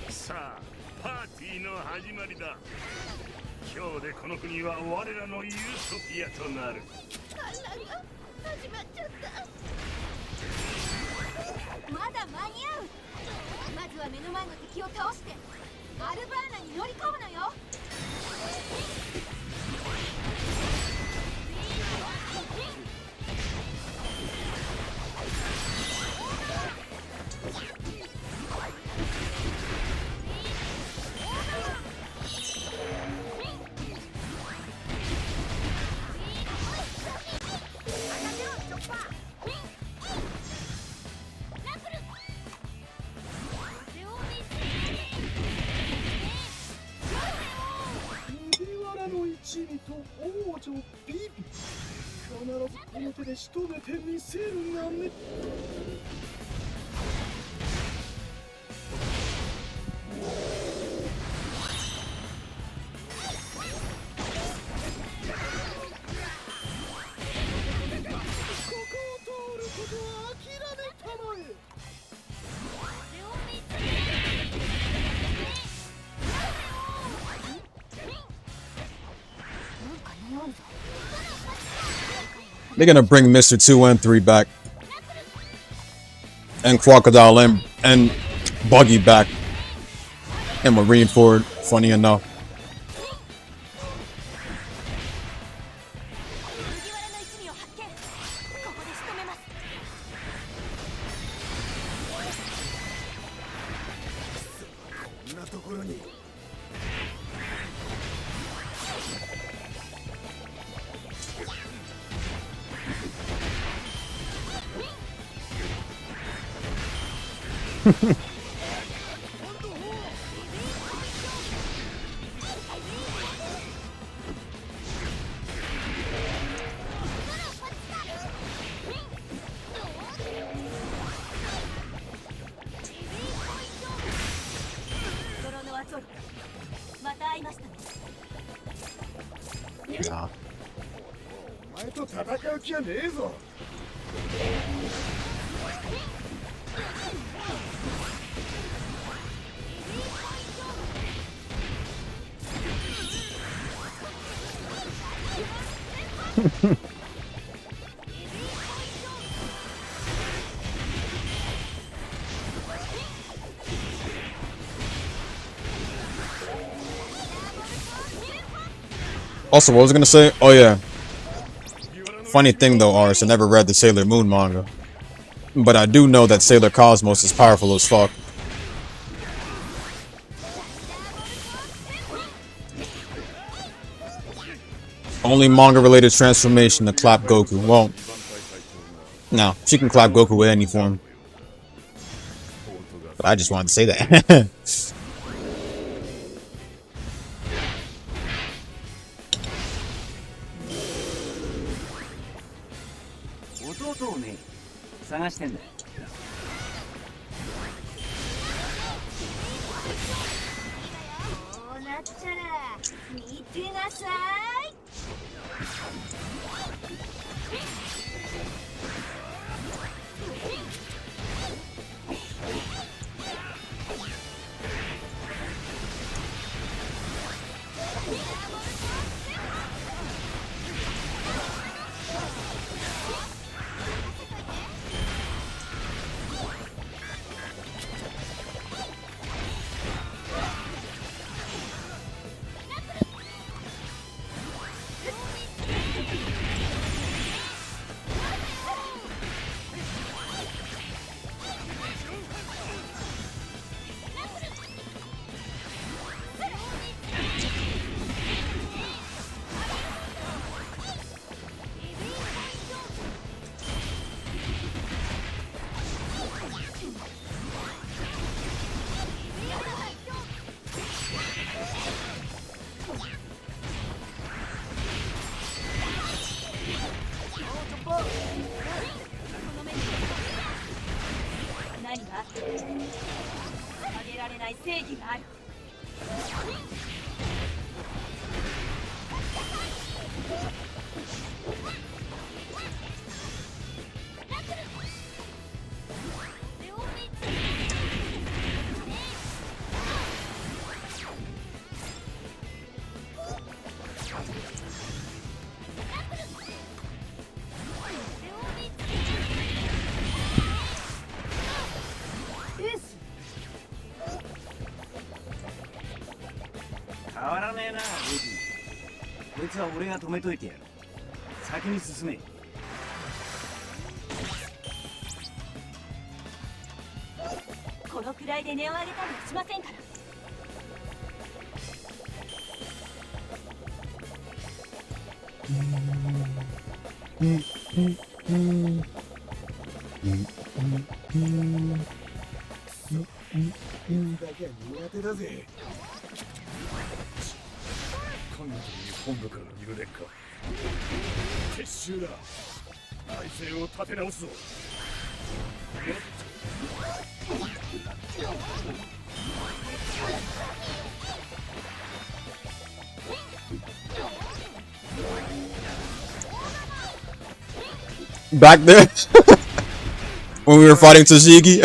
Sa, パーティーの始まりだ。今日でこの国は我らのユートピアとなる。観覧が始まっちゃった。まだ間に合う。まずは目の前の敵を倒してアルバーナに乗り込むのよ。一味と王女ビビ、必ずこの手で仕留めてみせるがね。ここを通ることは諦めたまえ。They're gonna bring Mr. 2 and 3 back. And Crocodile and Buggy back. And Marineford, funny enough. Nah. お前と戦う気はねえぞ。Also, what was I gonna say? Oh yeah. Funny thing though, Ars, I never read the Sailor Moon manga. But I do know that Sailor Cosmos is powerful as fuck. Only manga-related transformation to clap Goku. Well, no, she can clap Goku with any form. But I just wanted to say that. 弟をね、探してんだよ。こうなったら見てなさい。何が曲げられない正義がある。変わらねえな、レジ。こいつは俺が止めといてやる。先に進め。このくらいで値を上げたりはしませんから。だけは苦手だぜ。今度に本部からの入電か。撤収だ。体勢を立て直すぞ。Back there? When we were fighting Tashigi?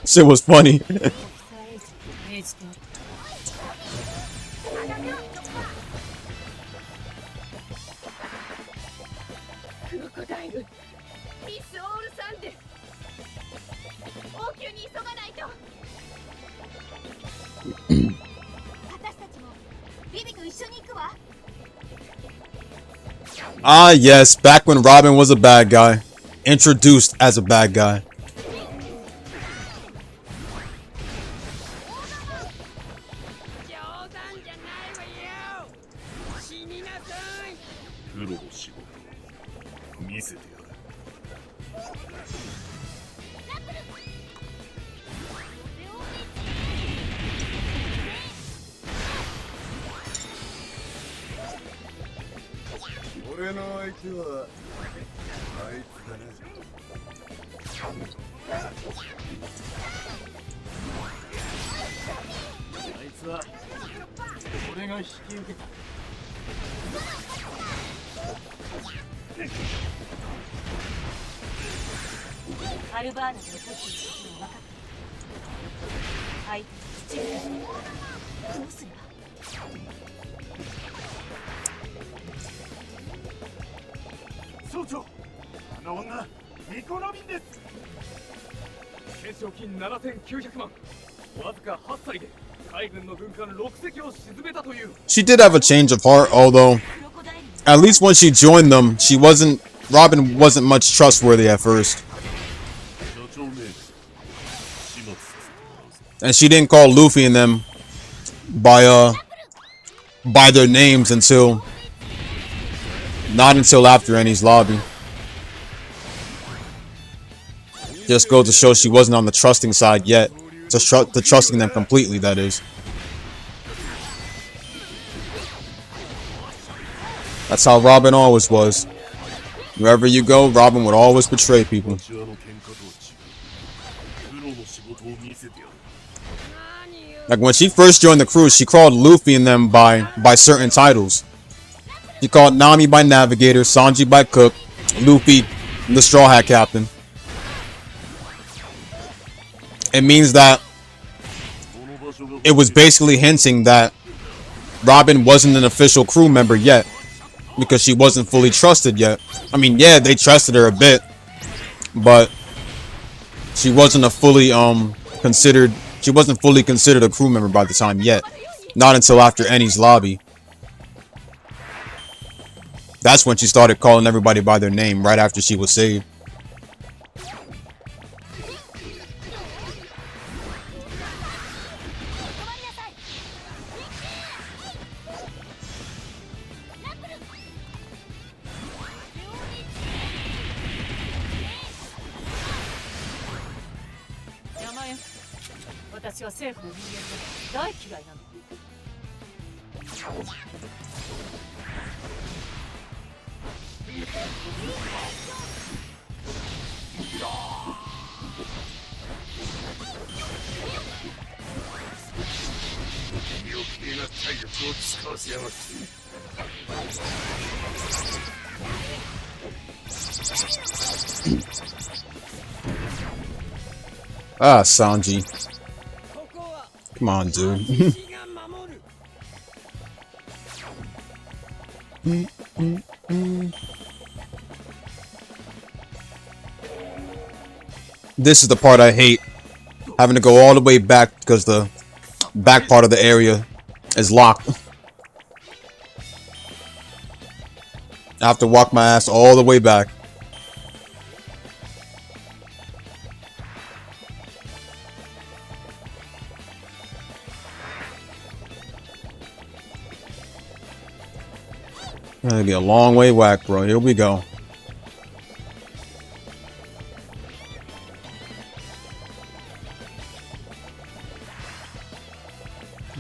Shit was funny. クロコダイル、ミス・オールサンデ王宮に急がないと。私たちもビビと一緒に行くわ。Ah, yes, back when Robin was a bad guy. Introduced as a bad guy. 冗談じゃないわよ。死になさい。プロの仕事見せてやる。俺の相手はあいつだな。あいつは俺が引き受けた。アルバーナとの決意のことは分かった。相手は父親だ。どうすれば。総長、あの女ニコ・ロビンです。懸賞金7900万、わずか8歳で海軍の軍艦6隻を沈めたという。 She did have a change of heart, although at least when she joined them, Robin wasn't much trustworthy at first. And she didn't call Luffy and them by their names until after Enies Lobby. Just goes to show she wasn't on the trusting side yet. To trusting them completely, that is. That's how Robin always was. Wherever you go, Robin would always betray people. Like when she first joined the crew, she called Luffy and them by certain titles. She called Nami by Navigator, Sanji by Cook, Luffy the Straw Hat Captain. It means that it was basically hinting that Robin wasn't an official crew member yet, because she wasn't fully trusted yet. I mean, yeah, they trusted her a bit, but she wasn't fully considered a crew member by the time yet. Not until after Enies Lobby. That's when she started calling everybody by their name, right after she was saved. Ah, Sanji. Come on, dude. This is the part I hate. Having to go all the way back because the back part of the area is locked. I have to walk my ass all the way back. That'll be a long way back, bro. Here we go.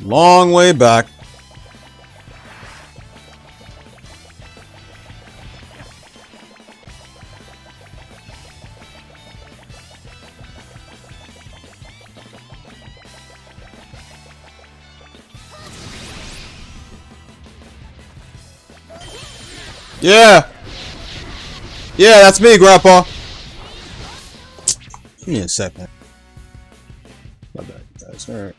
Long way back. Yeah. Yeah, that's me, Grandpa. Give me a second. My bad, guys. All right.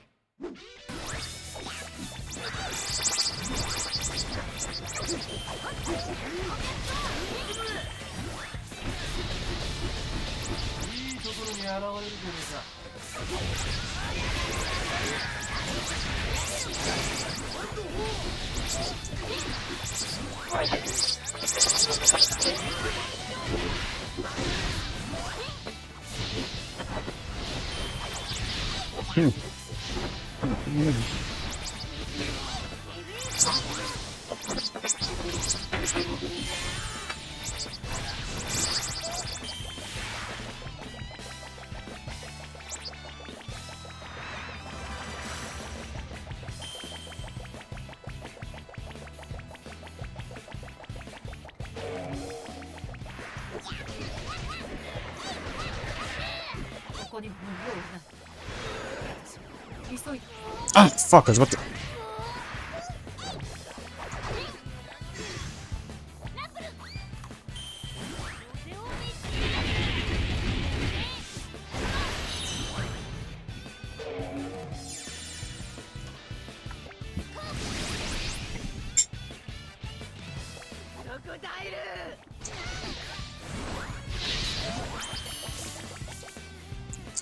Ah, fuck, I was about to...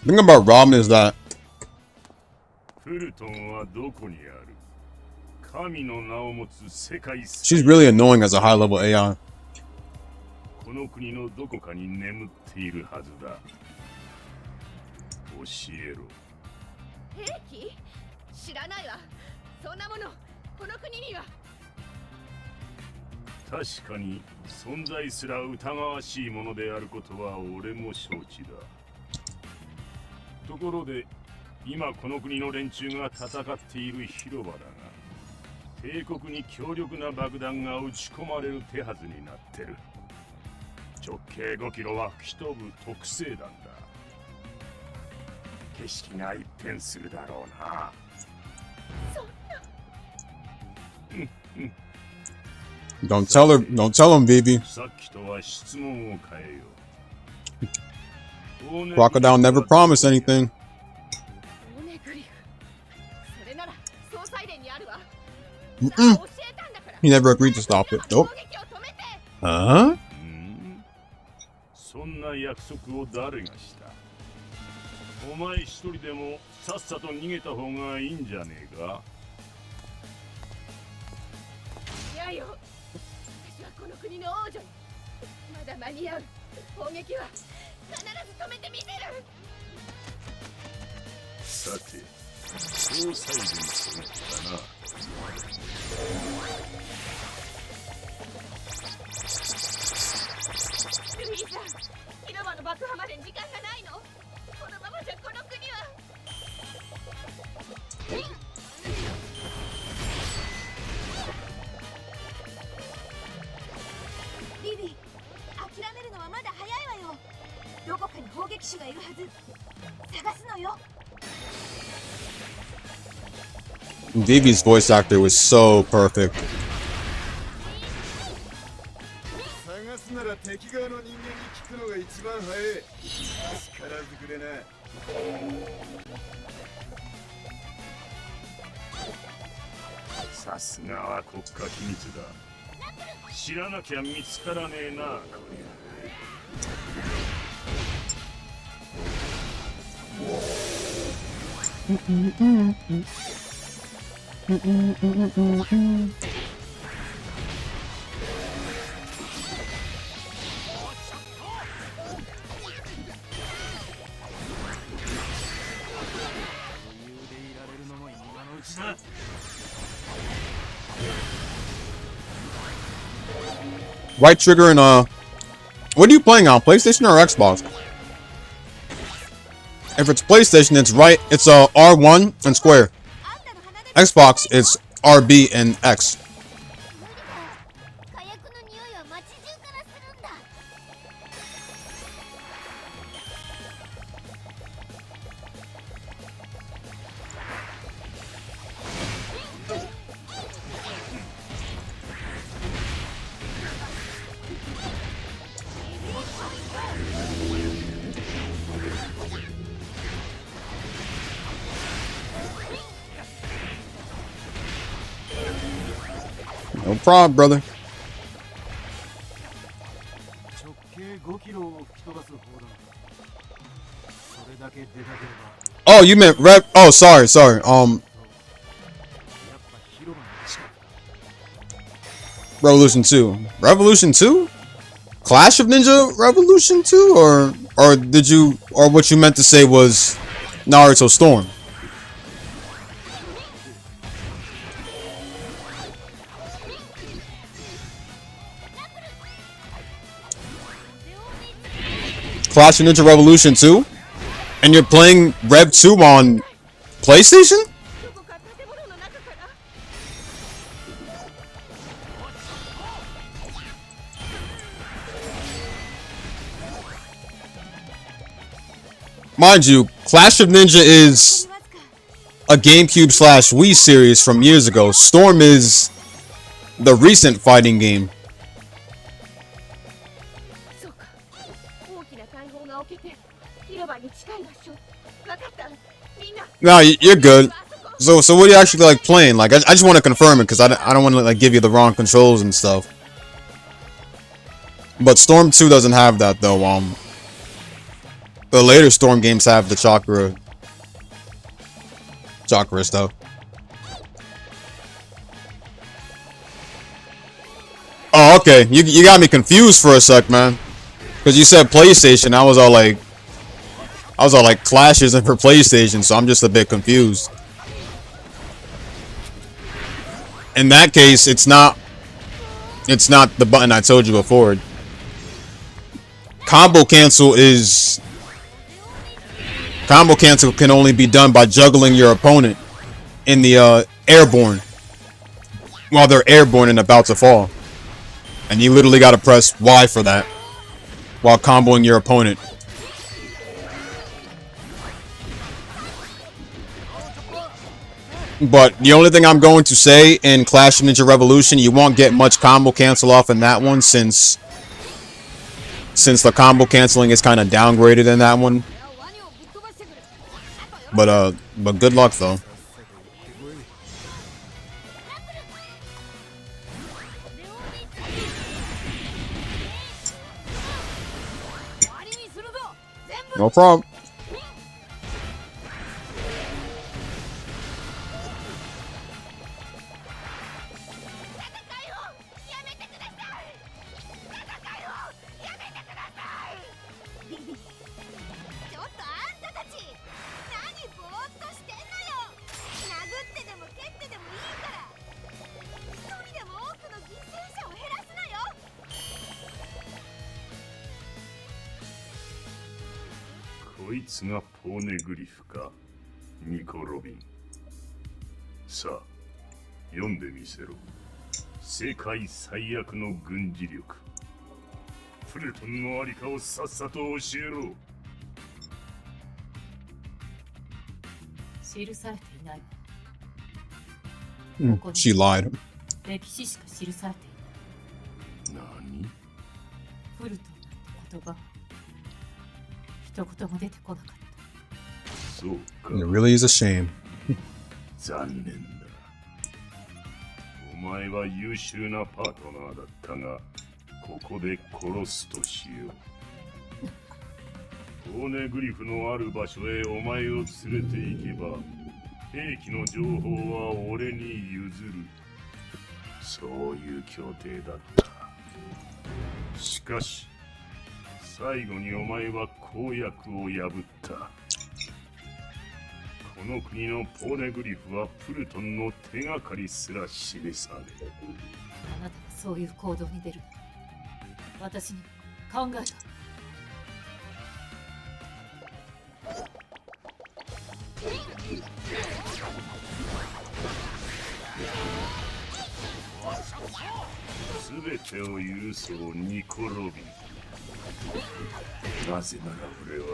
thing about Robin is that フルトンはどこにある？神の名を持つ世界 she's really annoying as a high level AI. この国のどこかに眠っているはずだ。教えろ。兵器？知らないわ。そんなものこの国には。確かに存在すら疑わしいものであることは俺も承知だ。ところで今この国の連中が戦っている広場だが、帝国に強力な爆弾が撃ち込まれる手はずになってる。直径5キロは吹き飛ぶ特製弾だ。景色が一変するだろうな。そんな。Don't tell him, Vivi. さっきとは質問を変えよう。 Crocodile never promised anything. オネグリフ。それなら総裁連にあるわ。 Mm-mm. 教えたんだから。 He never agreed to stop it. Nope. 攻撃を止めて。 Huh? そんな約束を誰がした？お前一人でもさっさと逃げた方がいいんじゃねえか？いやよ。私はこの国の王女。まだ間に合う。攻撃は必ず止めてみせる。さて、総裁連となったな。ルイーザ、広場の爆破まで時間がないの？このままじゃこの国は。ビビ、諦めるのはまだ早いわよ。どこかに砲撃手がいるはず。探すのよ。 Vivi's voice actor was so perfect. 探すなら敵側の人間に聞くのが一番早い。力ずくでな。さすがは国家機密だ。知らなきゃ見つからねえな、こりゃ。Right trigger and what are you playing on? PlayStation or Xbox? If it's PlayStation, it's right. It's R1 and square. Xbox, it's RB and X. 火薬の匂いは街中からするんだ。 No problem, brother. 直径5キロを吹き飛ばす砲弾。それだけでかければ。 Oh, you meant Rev. Oh, sorry. やっぱ広場の近く。 Revolution 2. Revolution 2? Clash of Ninja Revolution 2? Or did you, or what you meant to say was Naruto Storm? Clash of Ninja Revolution 2? And you're playing Rev 2 on PlayStation? どこか建物の中から。 Mind you, Clash of Ninja is a GameCube / Wii series from years ago. Storm is the recent fighting game. そうか。大きな大砲が置けて広場に近い場所。わかった。みんな。 No, you're good. So what are you actually like playing? Like, I just want to confirm it because I don't want to like give you the wrong controls and stuff. But Storm 2 doesn't have that though. The later Storm games have the chakra though. Oh, okay. You got me confused for a sec, man. Because you said PlayStation, I was all like Clash isn't for PlayStation, so I'm just a bit confused. In that case, it's not the button I told you before. Combo cancel can only be done by juggling your opponent in the airborne while they're airborne and about to fall. And you literally gotta press Y for that while comboing your opponent. But the only thing I'm going to say in Clash of Ninja Revolution, you won't get much combo cancel off in that one since the combo canceling is kind of downgraded in that one. But good luck though. No problem.こいつがポーネグリフか、ニコ・ロビン。さあ、読んでみせろ。世界最悪の軍事力。プルトンのありかをさっさと教えろ。記されていない。She lied. 歴史しか記されていない。何？プルトンなんて言葉。一言も出てこなかった。そうか。It really is a shame. 残念だ。お前は優秀なパートナーだったが、ここで殺すとしよう。ポーネグリフのある場所へお前を連れて行けば、兵器の情報は俺に譲る。そういう協定だった。しかし、最後にお前は公約を破った。この国のポーネグリフはプルトンの手がかりすら示さねえ。あなたがそういう行動に出る。私に考えが。すべてを許そうニコ・ロビン。なぜなら俺は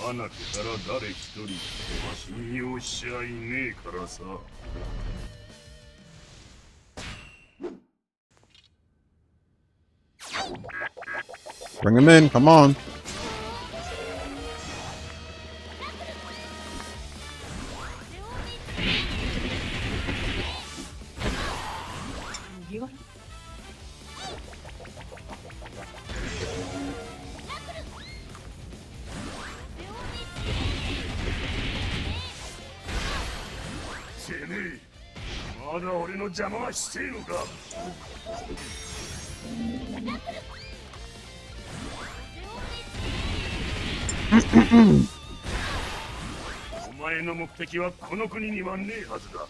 あなたから誰一人信用しちゃいねえからさ。Bring him in, come on.まだ俺の邪魔はしているのか。お前の目的はこの国にはねえはずだ。他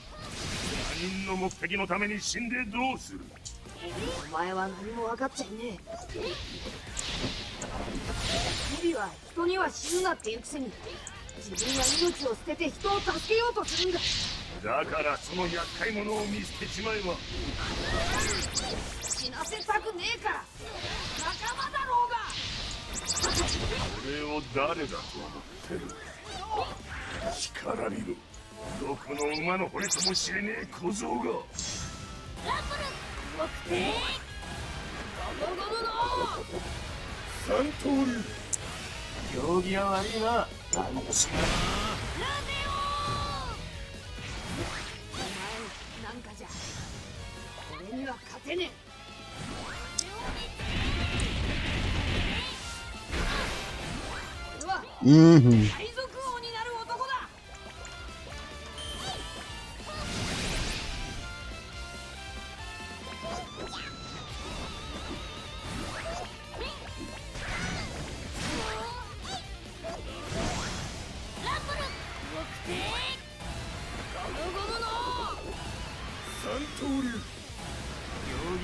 人の目的のために死んでどうする。お前は何も分かっちゃいねえ。日々は人には死ぬなっていうくせに自分は命を捨てて人を助けようとするんだ。だからその厄介者を見捨てちまえば。死なせたくねえから仲間だろうが。俺を誰だと思ってる。干からびろ。どこの馬の骨とも知れねえ小僧が。三通り。行儀は悪いな。なんだしら。お前なんかじゃ俺には勝てねえ。Mm-hmm. 海賊王になる男だ。ランブル動くてゴムゴムの三刀流。行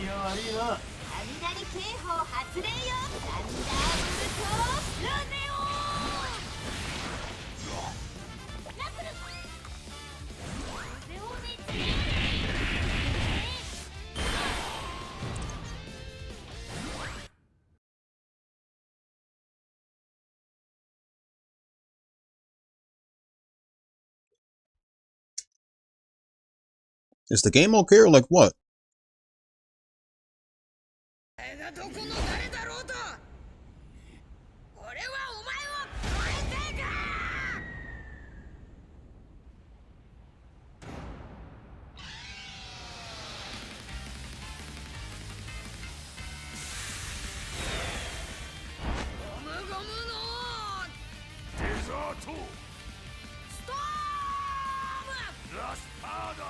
儀は悪いな。雷警報発令よ。サンダーブルトロネオランブルロゼオネチ Is the game okay or like what? 誰がどこの誰だろうと、俺はお前を超えていく。ゴムゴムのデザートストーム。ラスターだ。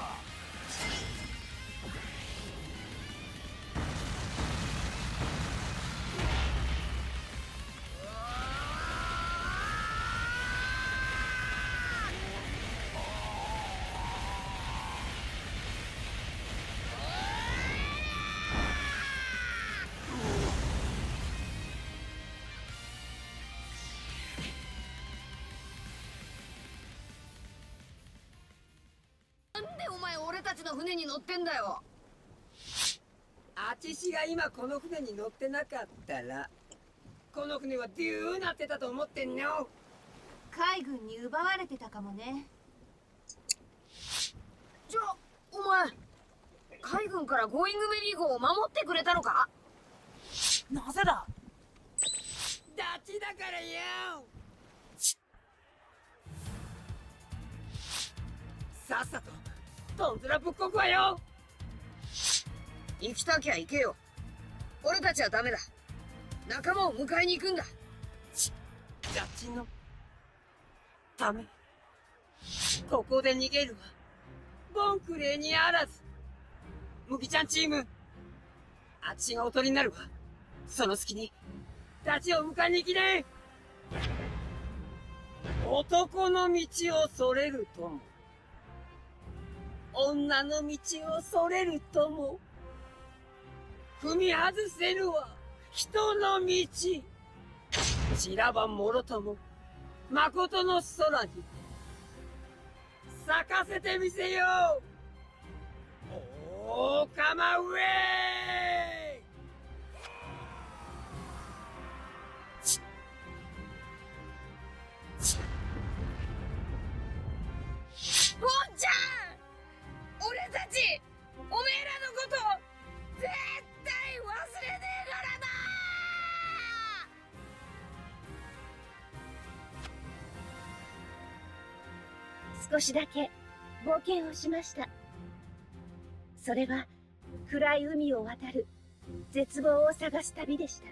なんでお前俺たちの船に乗ってんだよ。あちしが今この船に乗ってなかったら、この船はデューなってたと思ってんの。海軍に奪われてたかもね。じゃあお前海軍からゴーイングメリー号を守ってくれたのか。なぜだ。ダチだからよ。さっさとトンズラぶっこくわよ。行きたきゃ行けよ。俺たちはダメだ。仲間を迎えに行くんだ。ダチのため。ここで逃げるわ。ボンクレーにあらず。麦ちゃんチーム、あっちがおとりになるわ。その隙にダチを迎えに来ね。男の道をそれるとも、女の道をそれるとも、踏み外せるは人の道。散らばもろとも誠の空に咲かせてみせよう。おーかまウェイ。ボンちゃん、俺たちおめえらのこと絶対忘れねえからな。少しだけ冒険をしました。それは暗い海を渡る絶望を探す旅でした。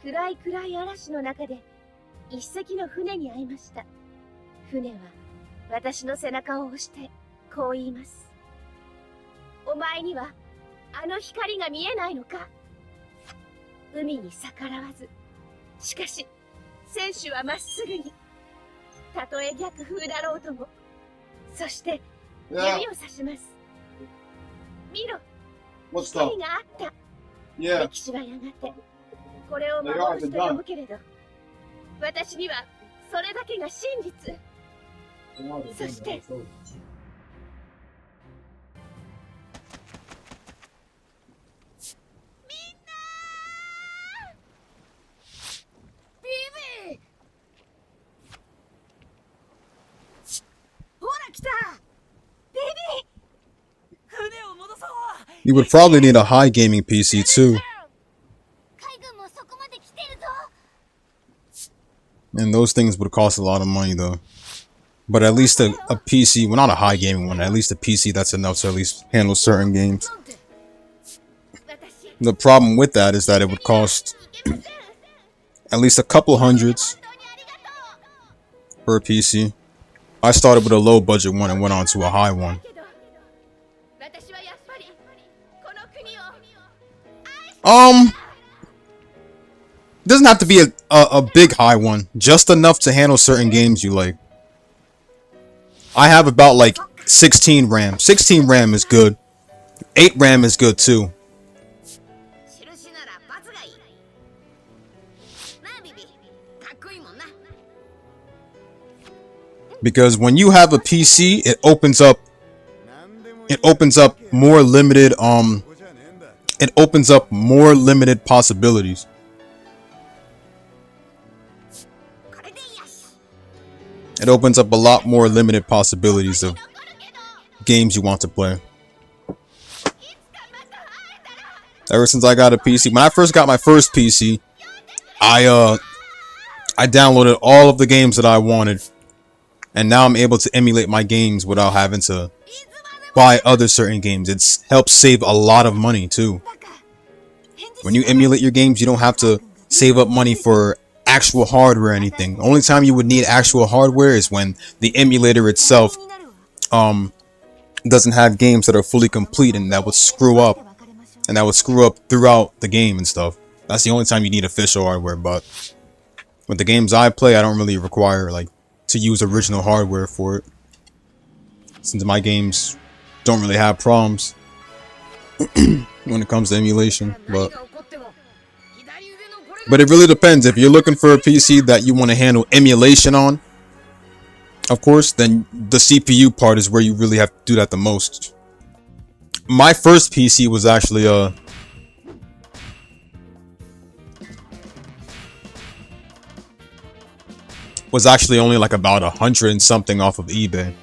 暗い嵐の中で一隻の船に会いました。船は私の背中を押してこう言います。お前にはあの光が見えないのか。海に逆らわず、しかし船首はまっすぐに、たとえ逆風だろうとも。そして指をさします。見ろ、光があった。歴史はやがてこれを守る人呼ぶけれど、私にはそれだけが真実。そしてYou would probably need a high gaming PC too. And those things would cost a lot of money though. But at least a PC, well not a high gaming one, at least a PC that's enough to at least handle certain games. The problem with that is that it would cost at least a couple hundreds, for a PC. I started with a low budget one and went on to a high one. 私はやっぱりこの国を Doesn't have to be a big high one, just enough to handle certain games you like. I have about like 16 RAM. 16 RAM is good. 8 RAM is good too. 印なら罰がいい。なあビビ、かっこいいもんな。 Because when you have a PC, it opens up more limited it opens up more limited possibilities. これでよし。 It opens up a lot more limited possibilities of games you want to play. Ever since I got a PC, when I first got my first PC, I downloaded all of the games that I wanted, and now I'm able to emulate my games without having to buy other certain games. It's helps save a lot of money too. When you emulate your games, you don't have to save up money for actual hardware or anything. The only time you would need actual hardware is when the emulator itself doesn't have games that are fully complete, and that would screw up throughout the game and stuff. That's the only time you need official hardware. But with the games I play, I don't really require like to use original hardware for it, since my games don't really have problems when it comes to emulation. But it really depends. If you're looking for a PC that you want to handle emulation on, of course, then the CPU part is where you really have to do that the most. My first PC was actually only like about 100 and something off of eBay,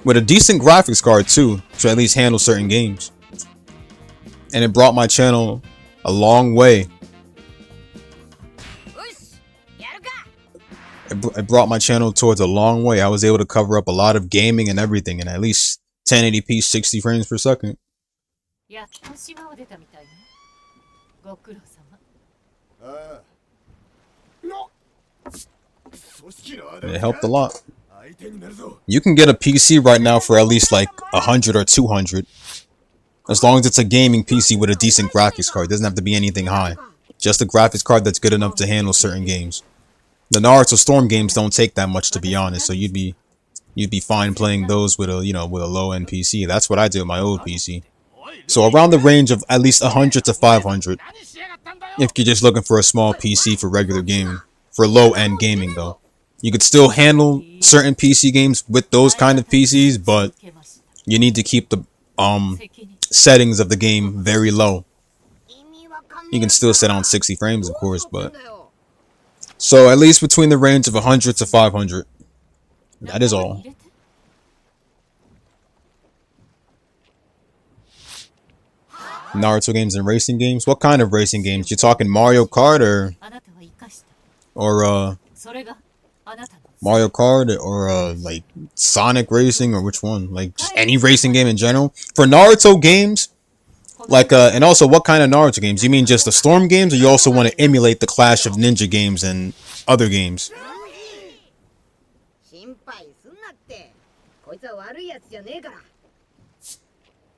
with a decent graphics card too, to at least handle certain games. And it brought my channel a long way. It brought my channel towards a long way. I was able to cover up a lot of gaming and everything in at least 1080p 60 frames per second. やっと島を出たみたいね。ご苦労様。ああ。It helped a lot. You can get a PC right now for at least like 100 or 200. As long as it's a gaming PC with a decent graphics card. It doesn't have to be anything high. Just a graphics card that's good enough to handle certain games. The Naruto Storm games don't take that much, to be honest, so you'd be fine playing those with a low end PC. That's what I did with my old PC. So around the range of at least 100 to 500, if you're just looking for a small PC for regular gaming, for low end gaming though. You could still handle certain PC games with those kind of PCs, but you need to keep the settings of the game very low. You can still set on 60 frames, of course, but so at least between the range of 100 to 500. That is all. Naruto games and racing games? What kind of racing games? You talking Mario Kart or Mario Kart or like Sonic Racing, or which one? Like just any racing game in general? For Naruto games, like and also what kind of Naruto games? You mean just the Storm games, or you also want to emulate the Clash of Ninja games and other games?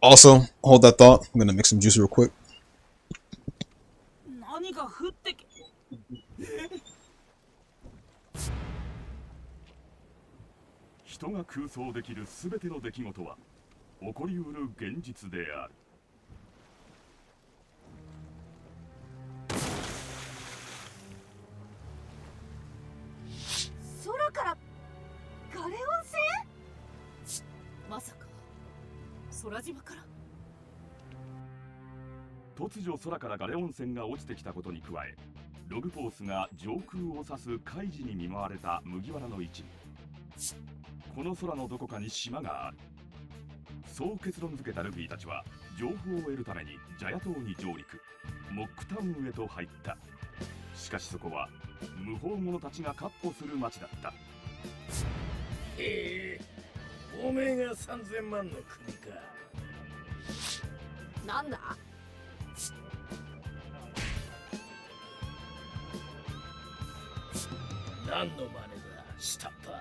Also, hold that thought. I'm gonna mix some juice real quick. 何が降ってき人が空想できるすべての出来事は起こりうる現実である。空からガレオン星？まさか空島から。突如空からガレオン線が落ちてきたことに加え、ログフォースが上空を指す海事に見舞われた麦わらの位置に、この空のどこかに島がある。そう結論付けたルフィたちは情報を得るためにジャヤ島に上陸、モックタウンへと入った。しかしそこは無法者たちが闊歩する町だった。へえ、おめえが3000万の国か。なんだ？何の真似だ、下っ端。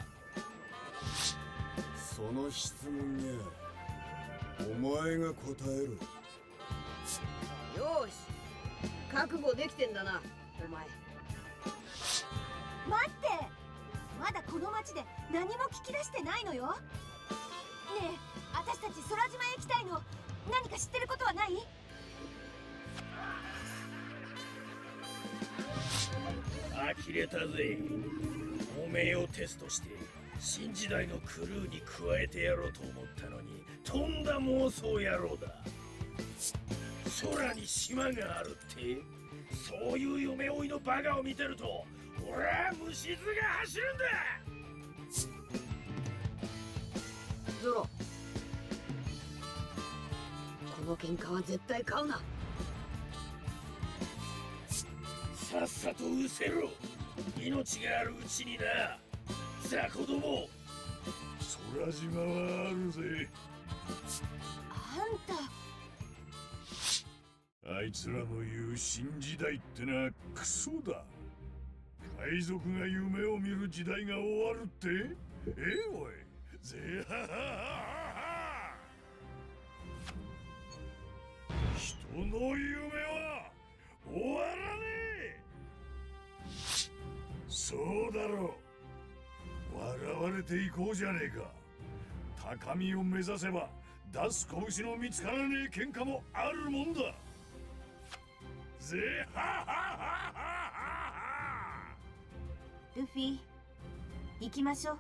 その質問にお前が答えろ。よーし、覚悟できてんだな、お前。待って、まだこの町で何も聞き出してないのよ。ねえ、私たち空島へ行きたいの。何か知ってることはない？呆れたぜ。おめえをテストして新時代のクルーに加えてやろうと思ったのに、とんだ妄想野郎だ。空に島があるって、そういう嫁追いのバカを見てると俺は虫唾が走るんだ。ゾロ、この喧嘩は絶対買うな。さっさと失せろ。命があるうちにな、雑魚ども。空島はあるぜ。あんた。あいつらの言う新時代ってのはクソだ。海賊が夢を見る時代が終わるって？おい、ぜはははは。人の夢は終わらねえ。そうだろう。笑われていこうじゃねえか。高みを目指せば出す拳の見つからねえ喧嘩もあるもんだ。ぜははははは。ルフィ、行きましょう。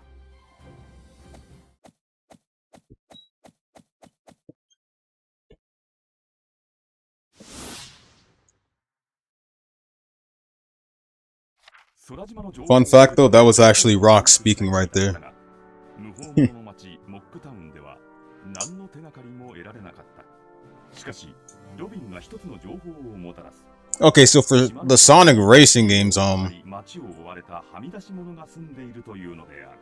Fun fact though, that was actually Rock speaking right there. 無法者の町モックタウンでは何の手がかりも得られなかった。しかし、ロビンが一つの情報をもたらす。Okay, so for the Sonic racing games, 町を追われたはみ出し者が住んでいるというのである。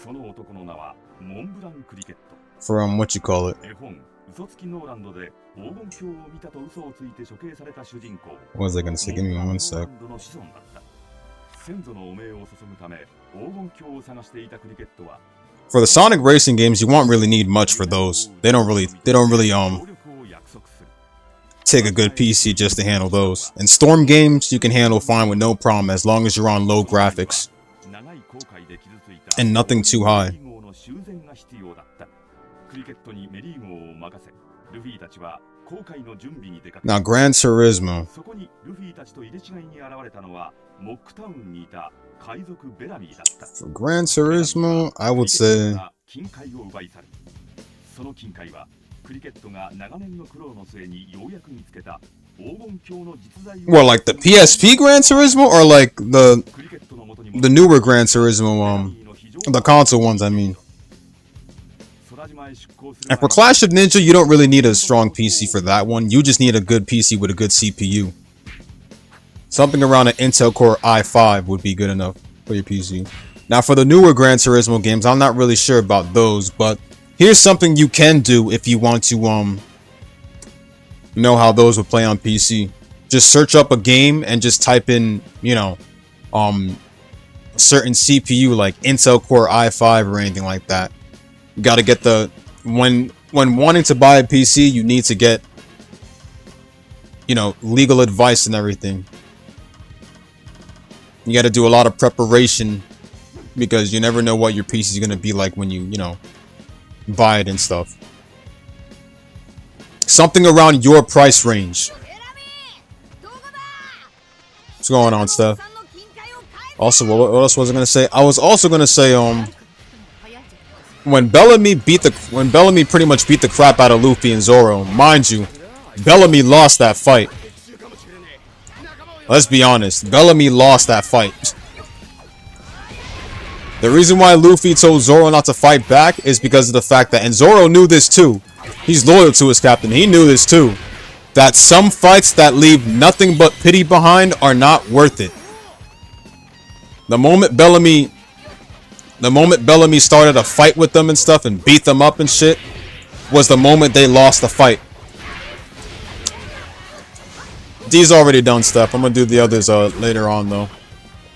その男の名はモンブラン・クリケット。from what you call it. 絵本嘘つきノーランドで黄金鏡を見たと嘘をついて処刑された主人公。What was I gonna say? Give me one sec. の子孫だった。先祖の汚名を注ぐため黄金鏡を探していたクリケットは For the Sonic racing games, you won't really need much for those. They don't really take a good PC just to handle those. And Storm games, you can handle fine with no problem as long as you're on low graphics and nothing too high. Now, Gran Turismo. For Gran Turismo, I would say... Well, like the PSP Gran Turismo or like the newer Gran Turismo, the console ones, I mean. And for Clash of Ninja, you don't really need a strong PC for that one. You just need a good PC with a good CPU. Something around an Intel Core i5 would be good enough for your PC. Now, for the newer Gran Turismo games, I'm not really sure about those, but here's something you can do if you want to know how those would play on PC. Just search up a game and just type in, you know, a certain CPU like Intel Core i5 or anything like that. You got to get the when wanting to buy a PC, you need to get, you know, legal advice and everything. You got to do a lot of preparation because you never know what your PC is going to be like when you know, buy it and stuff. Something around your price range. What's going on, Steph? Also, what else was I going to say? I was also going to say, when Bellamy pretty much beat the crap out of Luffy and Zoro, mind you, Bellamy lost that fight. Let's be honest, Bellamy lost that fight. The reason why Luffy told Zoro not to fight back is because of the fact that, and Zoro knew this too, he's loyal to his captain, he knew this too, that some fights that leave nothing but pity behind are not worth it. The moment Bellamy started a fight with them and stuff and beat them up and shit was the moment they lost the fight. D's already done stuff. I'm gonna do the others later on though.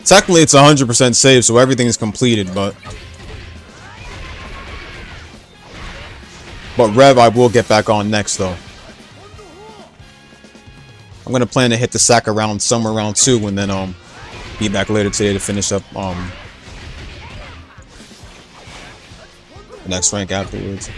Technically it's 100% saved, so everything is completed, but But Rev, I will get back on next though. I'm gonna plan to hit the sack around somewhere around 2, and then be back later today to finish up the next rank afterwards.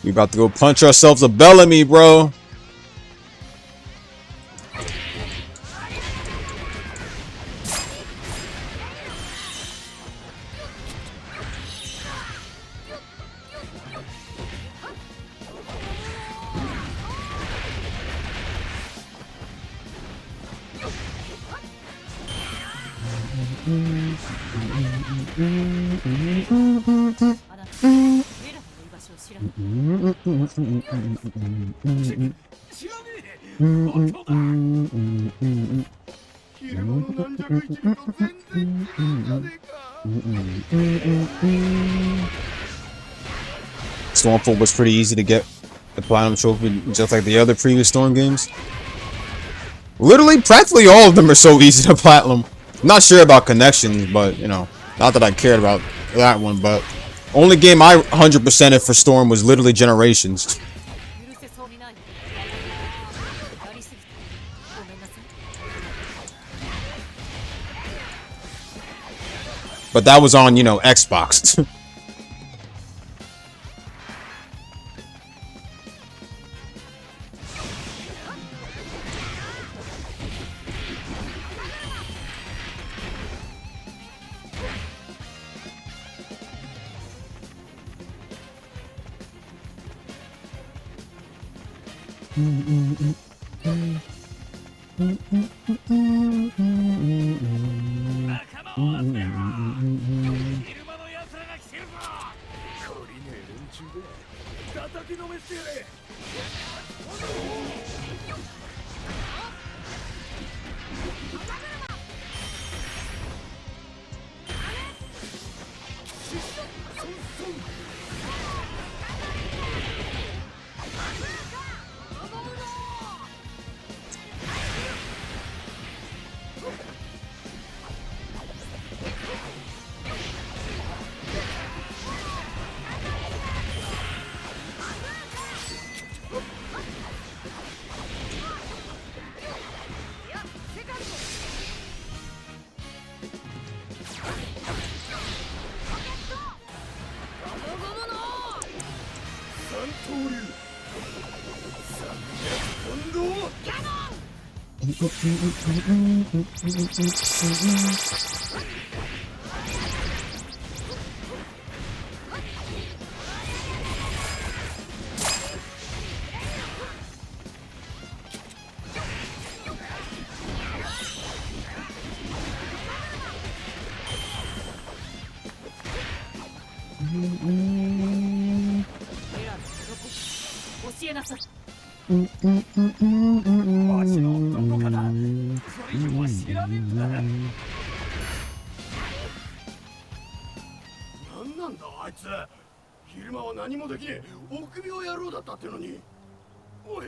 We about to go punch ourselves a Bellamy, bro. Stormfall was pretty easy to get the Platinum Trophy, just like the other previous Storm games. Literally, practically all of them are so easy to Platinum. I'm not sure about Connections, but, you know, not that I cared about that one, but only game I 100%ed for Storm was literally Generations. But that was on, you know, Xbox. のどこかだ。それ以上は知らねえんだ。なんなんだあいつ。昼間は何もできねえ臆病野郎だったってのに。おい、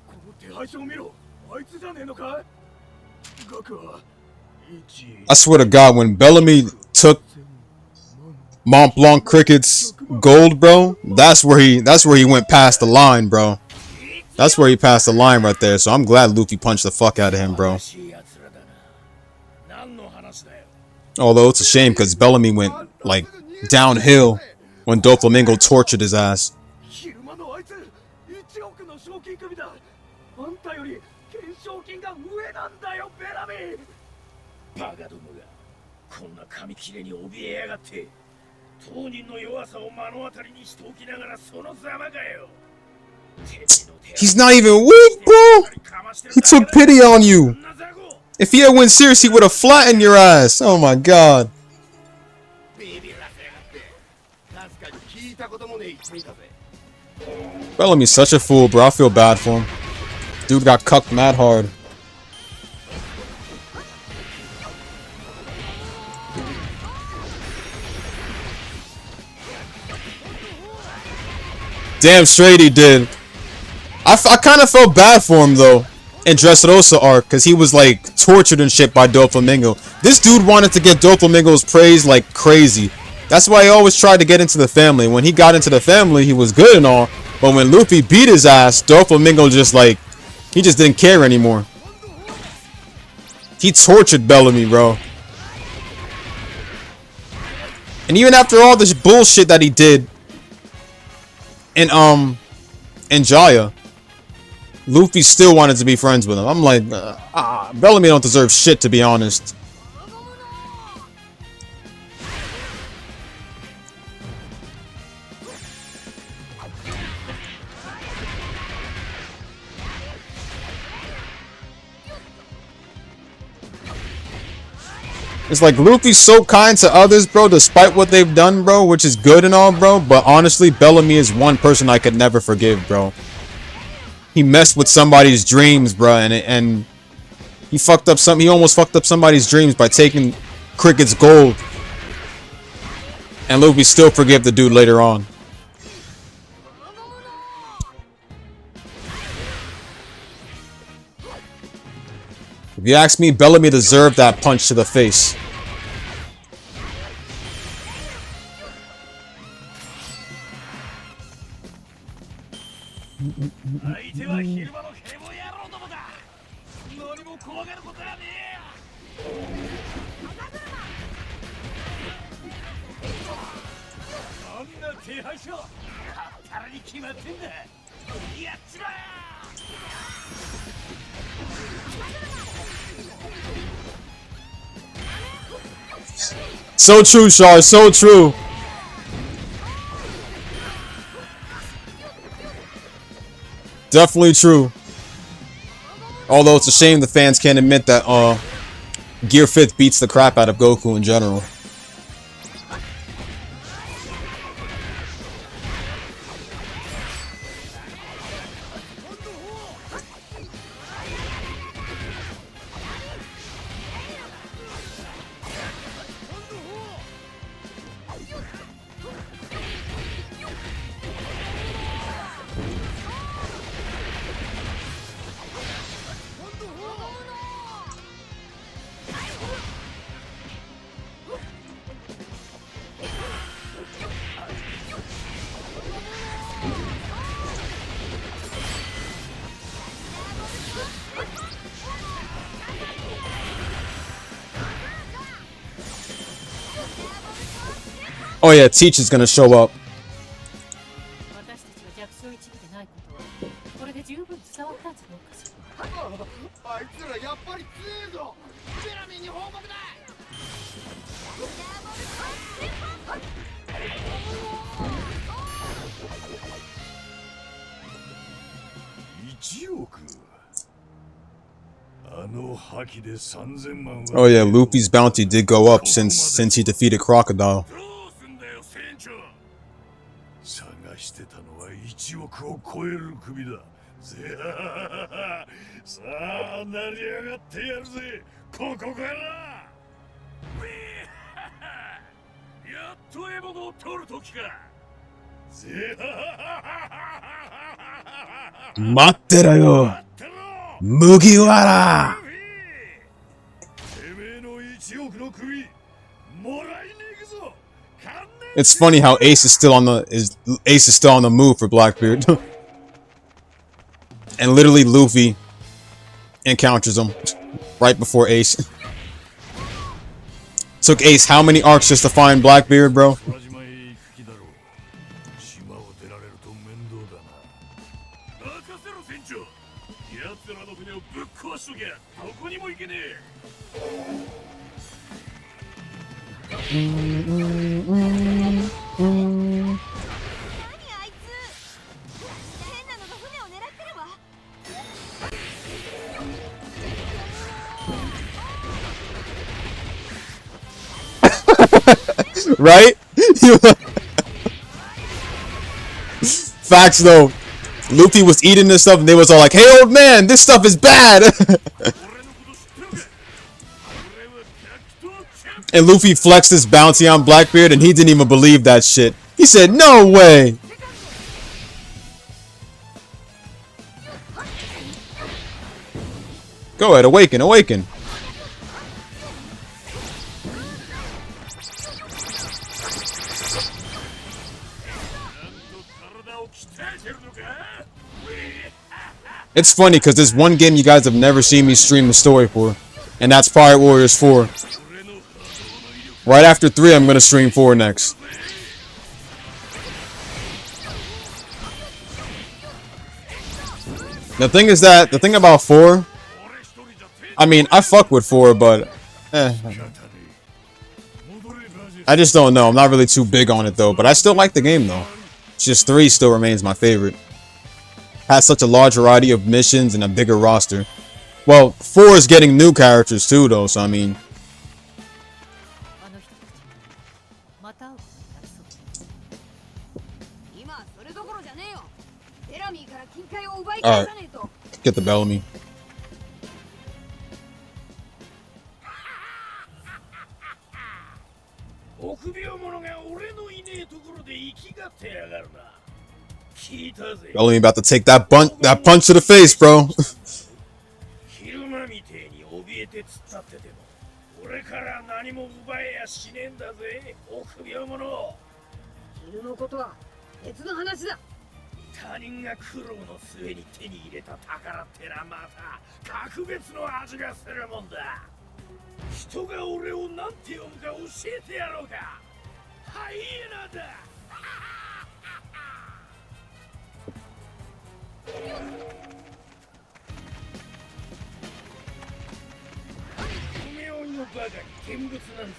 この手配書を見ろ。あいつじゃねえのかい。額は I swear to God, when Bellamy took Mont Blanc Cricket's gold, bro, that's where he went past the line, bro. That's where he passed the line right there. So I'm glad Luffy punched the fuck out of him, bro. Although it's a shame because Bellamy went like downhill when Doflamingo tortured his ass. バカどもがこんな紙切れに怯えやがって、当人の弱さを目の当たりにしておきながらそのざまかよ。 He's not even weak, bro. He took pity on you. If he had went serious, he would have flattened your ass. Oh my God. Bellamy's such a fool, bro. I feel bad for him. Dude got cucked mad hard. Damn straight he did. I kind of felt bad for him though in Dressrosa arc because he was like tortured and shit by Doflamingo. This dude wanted to get Doflamingo's praise like crazy. That's why he always tried to get into the family. When he got into the family, he was good and all. But when Luffy beat his ass, Doflamingo just like, he just didn't care anymore. He tortured Bellamy, bro. And even after all this bullshit that he did in Jaya, Luffy still wanted to be friends with him. I'm like, Bellamy don't deserve shit, to be honest. It's like Luffy's so kind to others, bro, despite what they've done, bro, which is good and all, bro. But honestly, Bellamy is one person I could never forgive, bro. He messed with somebody's dreams, bro, and he fucked up he almost fucked up somebody's dreams by taking Cricket's gold. And Luffy still forgave the dude later on. If you ask me, Bellamy deserved that punch to the face. So true, Char, so true. Definitely true. Although it's a shame the fans can't admit that Gear 5th beats the crap out of Goku in general. Oh yeah, Teach is gonna show up. Oh yeah, Luffy's bounty did go up since he defeated Crocodile. さあ成り上がってやるぜここから。やっと獲物を取る時か。待ってろよ、麦わら。It's funny how Ace is still on the move for Blackbeard. And literally Luffy encounters him right before Ace. Took Ace how many arcs just to find Blackbeard, bro? Right? Facts though. Luffy was eating this stuff and they was all like, "Hey old man, this stuff is bad." And Luffy flexed his bounty on Blackbeard and he didn't even believe that shit. He said, "No way." Go ahead, awaken, awaken. It's funny because there's one game you guys have never seen me stream the story for, and that's Pirate Warriors 4. Right after 3, I'm gonna stream 4 next. The thing is that, the thing about 4, I mean, I fuck with 4, but I just don't know. I'm not really too big on it though, but I still like the game though. It's just 3 still remains my favorite. Has such a large variety of missions and a bigger roster. Well, 4 is getting new characters too though, so I mean. Alright, get the Bellamy. Bellamy about to take that punch to the face, bro.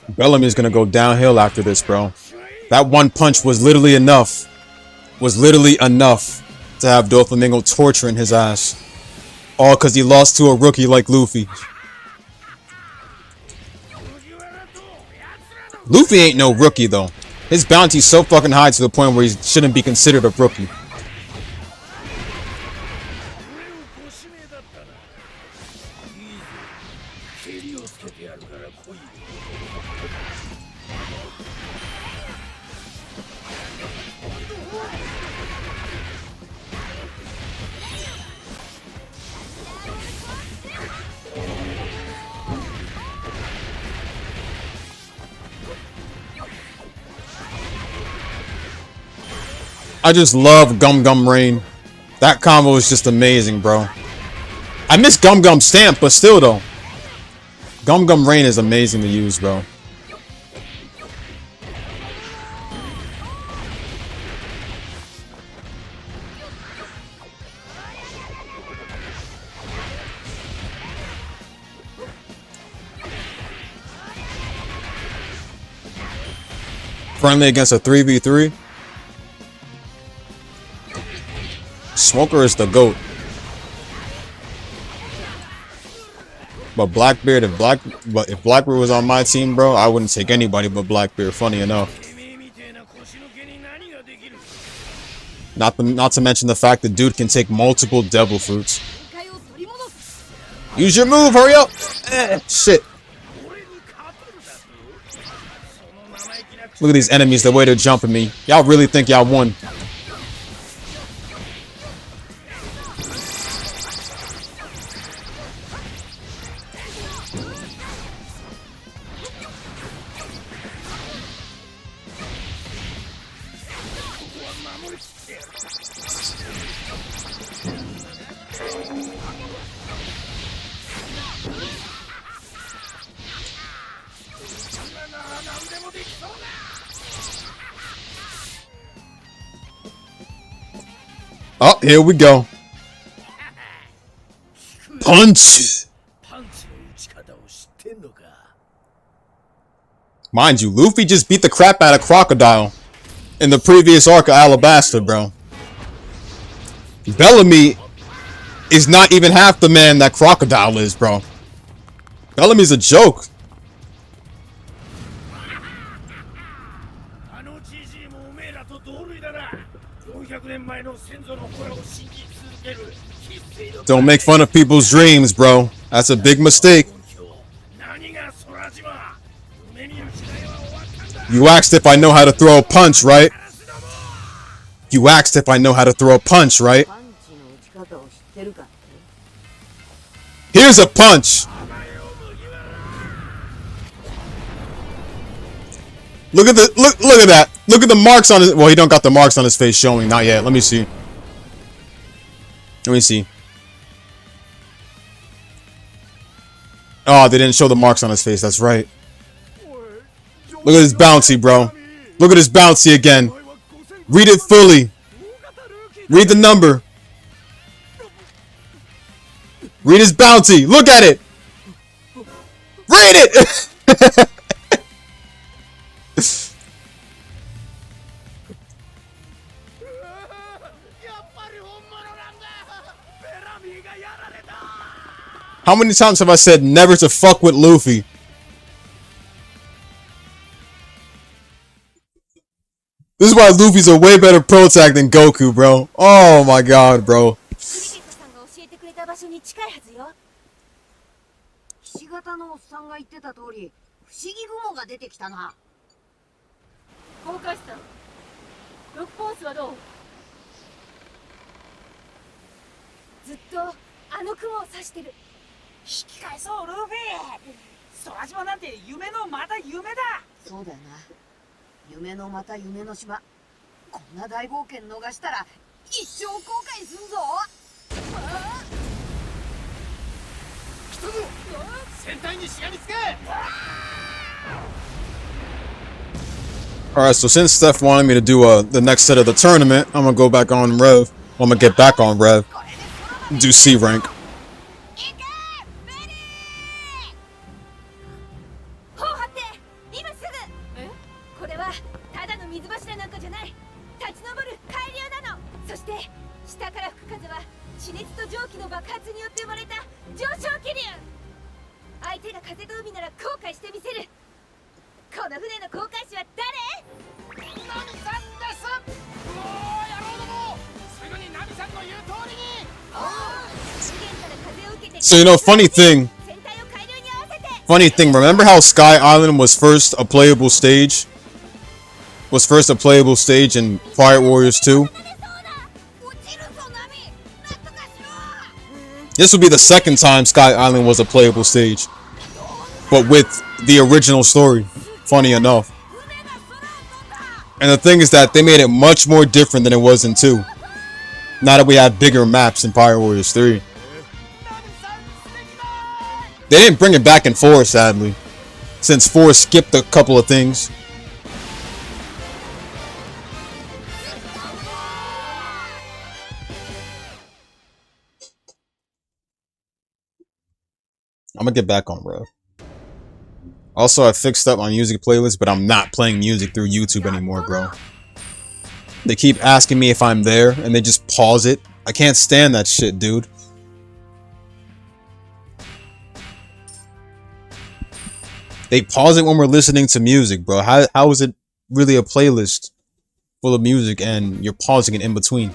Bellamy's gonna go downhill after this, bro. That one punch was literally enough. To have Doflamingo torturing his ass. All because he lost to a rookie like Luffy. Luffy ain't no rookie though. His bounty's so fucking high to the point where he shouldn't be considered a rookie. I just love Gum Gum Rain. That combo is just amazing, bro. I miss Gum Gum Stamp, but still though. Gum Gum Rain is amazing to use, bro. Friendly against a 3v3. Smoker is the GOAT. But Blackbeard, if Blackbeard was on my team, bro, I wouldn't take anybody but Blackbeard, funny enough. Not to mention the fact that dude can take multiple devil fruits. Use your move, hurry up! Shit. Look at these enemies, the way they're jumping me. Y'all really think y'all won. Oh, here we go. Punch! Mind you, Luffy just beat the crap out of Crocodile in the previous arc of Alabasta, bro. Bellamy is not even half the man that Crocodile is, bro. Bellamy's a joke. Don't make fun of people's dreams, bro. That's a big mistake. You asked if I know how to throw a punch, right? You asked if I know how to throw a punch, right? Here's a punch. Look at that. Look at the marks on his. Well, he don't got the marks on his face showing. Not yet. Let me see. Let me see. Oh, they didn't show the marks on his face. That's right. Look at his bouncy, bro. Look at his bouncy again. Read it fully. Read the number. Read his bounty. Look at it. Read it. How many times have I said never to fuck with Luffy? This is why Luffy's a way better pro tag than Goku, bro. Oh my god, bro. ひし形のおっさんが言ってた通り、不思議雲が出てきたな。航海士さん、ロックポースはどう？ずっとあの雲を指してる。引き返そうルフィ。空島なんて夢のまた夢だ。そうだよな。夢のまた夢の島。こんな大冒険逃したら一生後悔すんぞ。来たぞ。船体にしがみつけ。Alright, so since Steph wanted me to do the next set of the tournament, I'm gonna go back on Rev. I'm gonna get back on Rev. Do C rank. So, you know, funny thing, remember how Sky Island was first a playable stage? In Pirate Warriors 2? This would be the second time Sky Island was a playable stage, but with the original story, funny enough. And the thing is that they made it much more different than it was in 2. Now that we have bigger maps in Pirate Warriors 3. They didn't bring it back in 4, sadly, since 4 skipped a couple of things. I'm gonna get back on Rev. Also, I fixed up my music playlist, but I'm not playing music through YouTube anymore, bro. They keep asking me if I'm there, and they just pause it. I can't stand that shit, dude. They pause it when we're listening to music, bro. How is it really a playlist full of music and you're pausing it in between.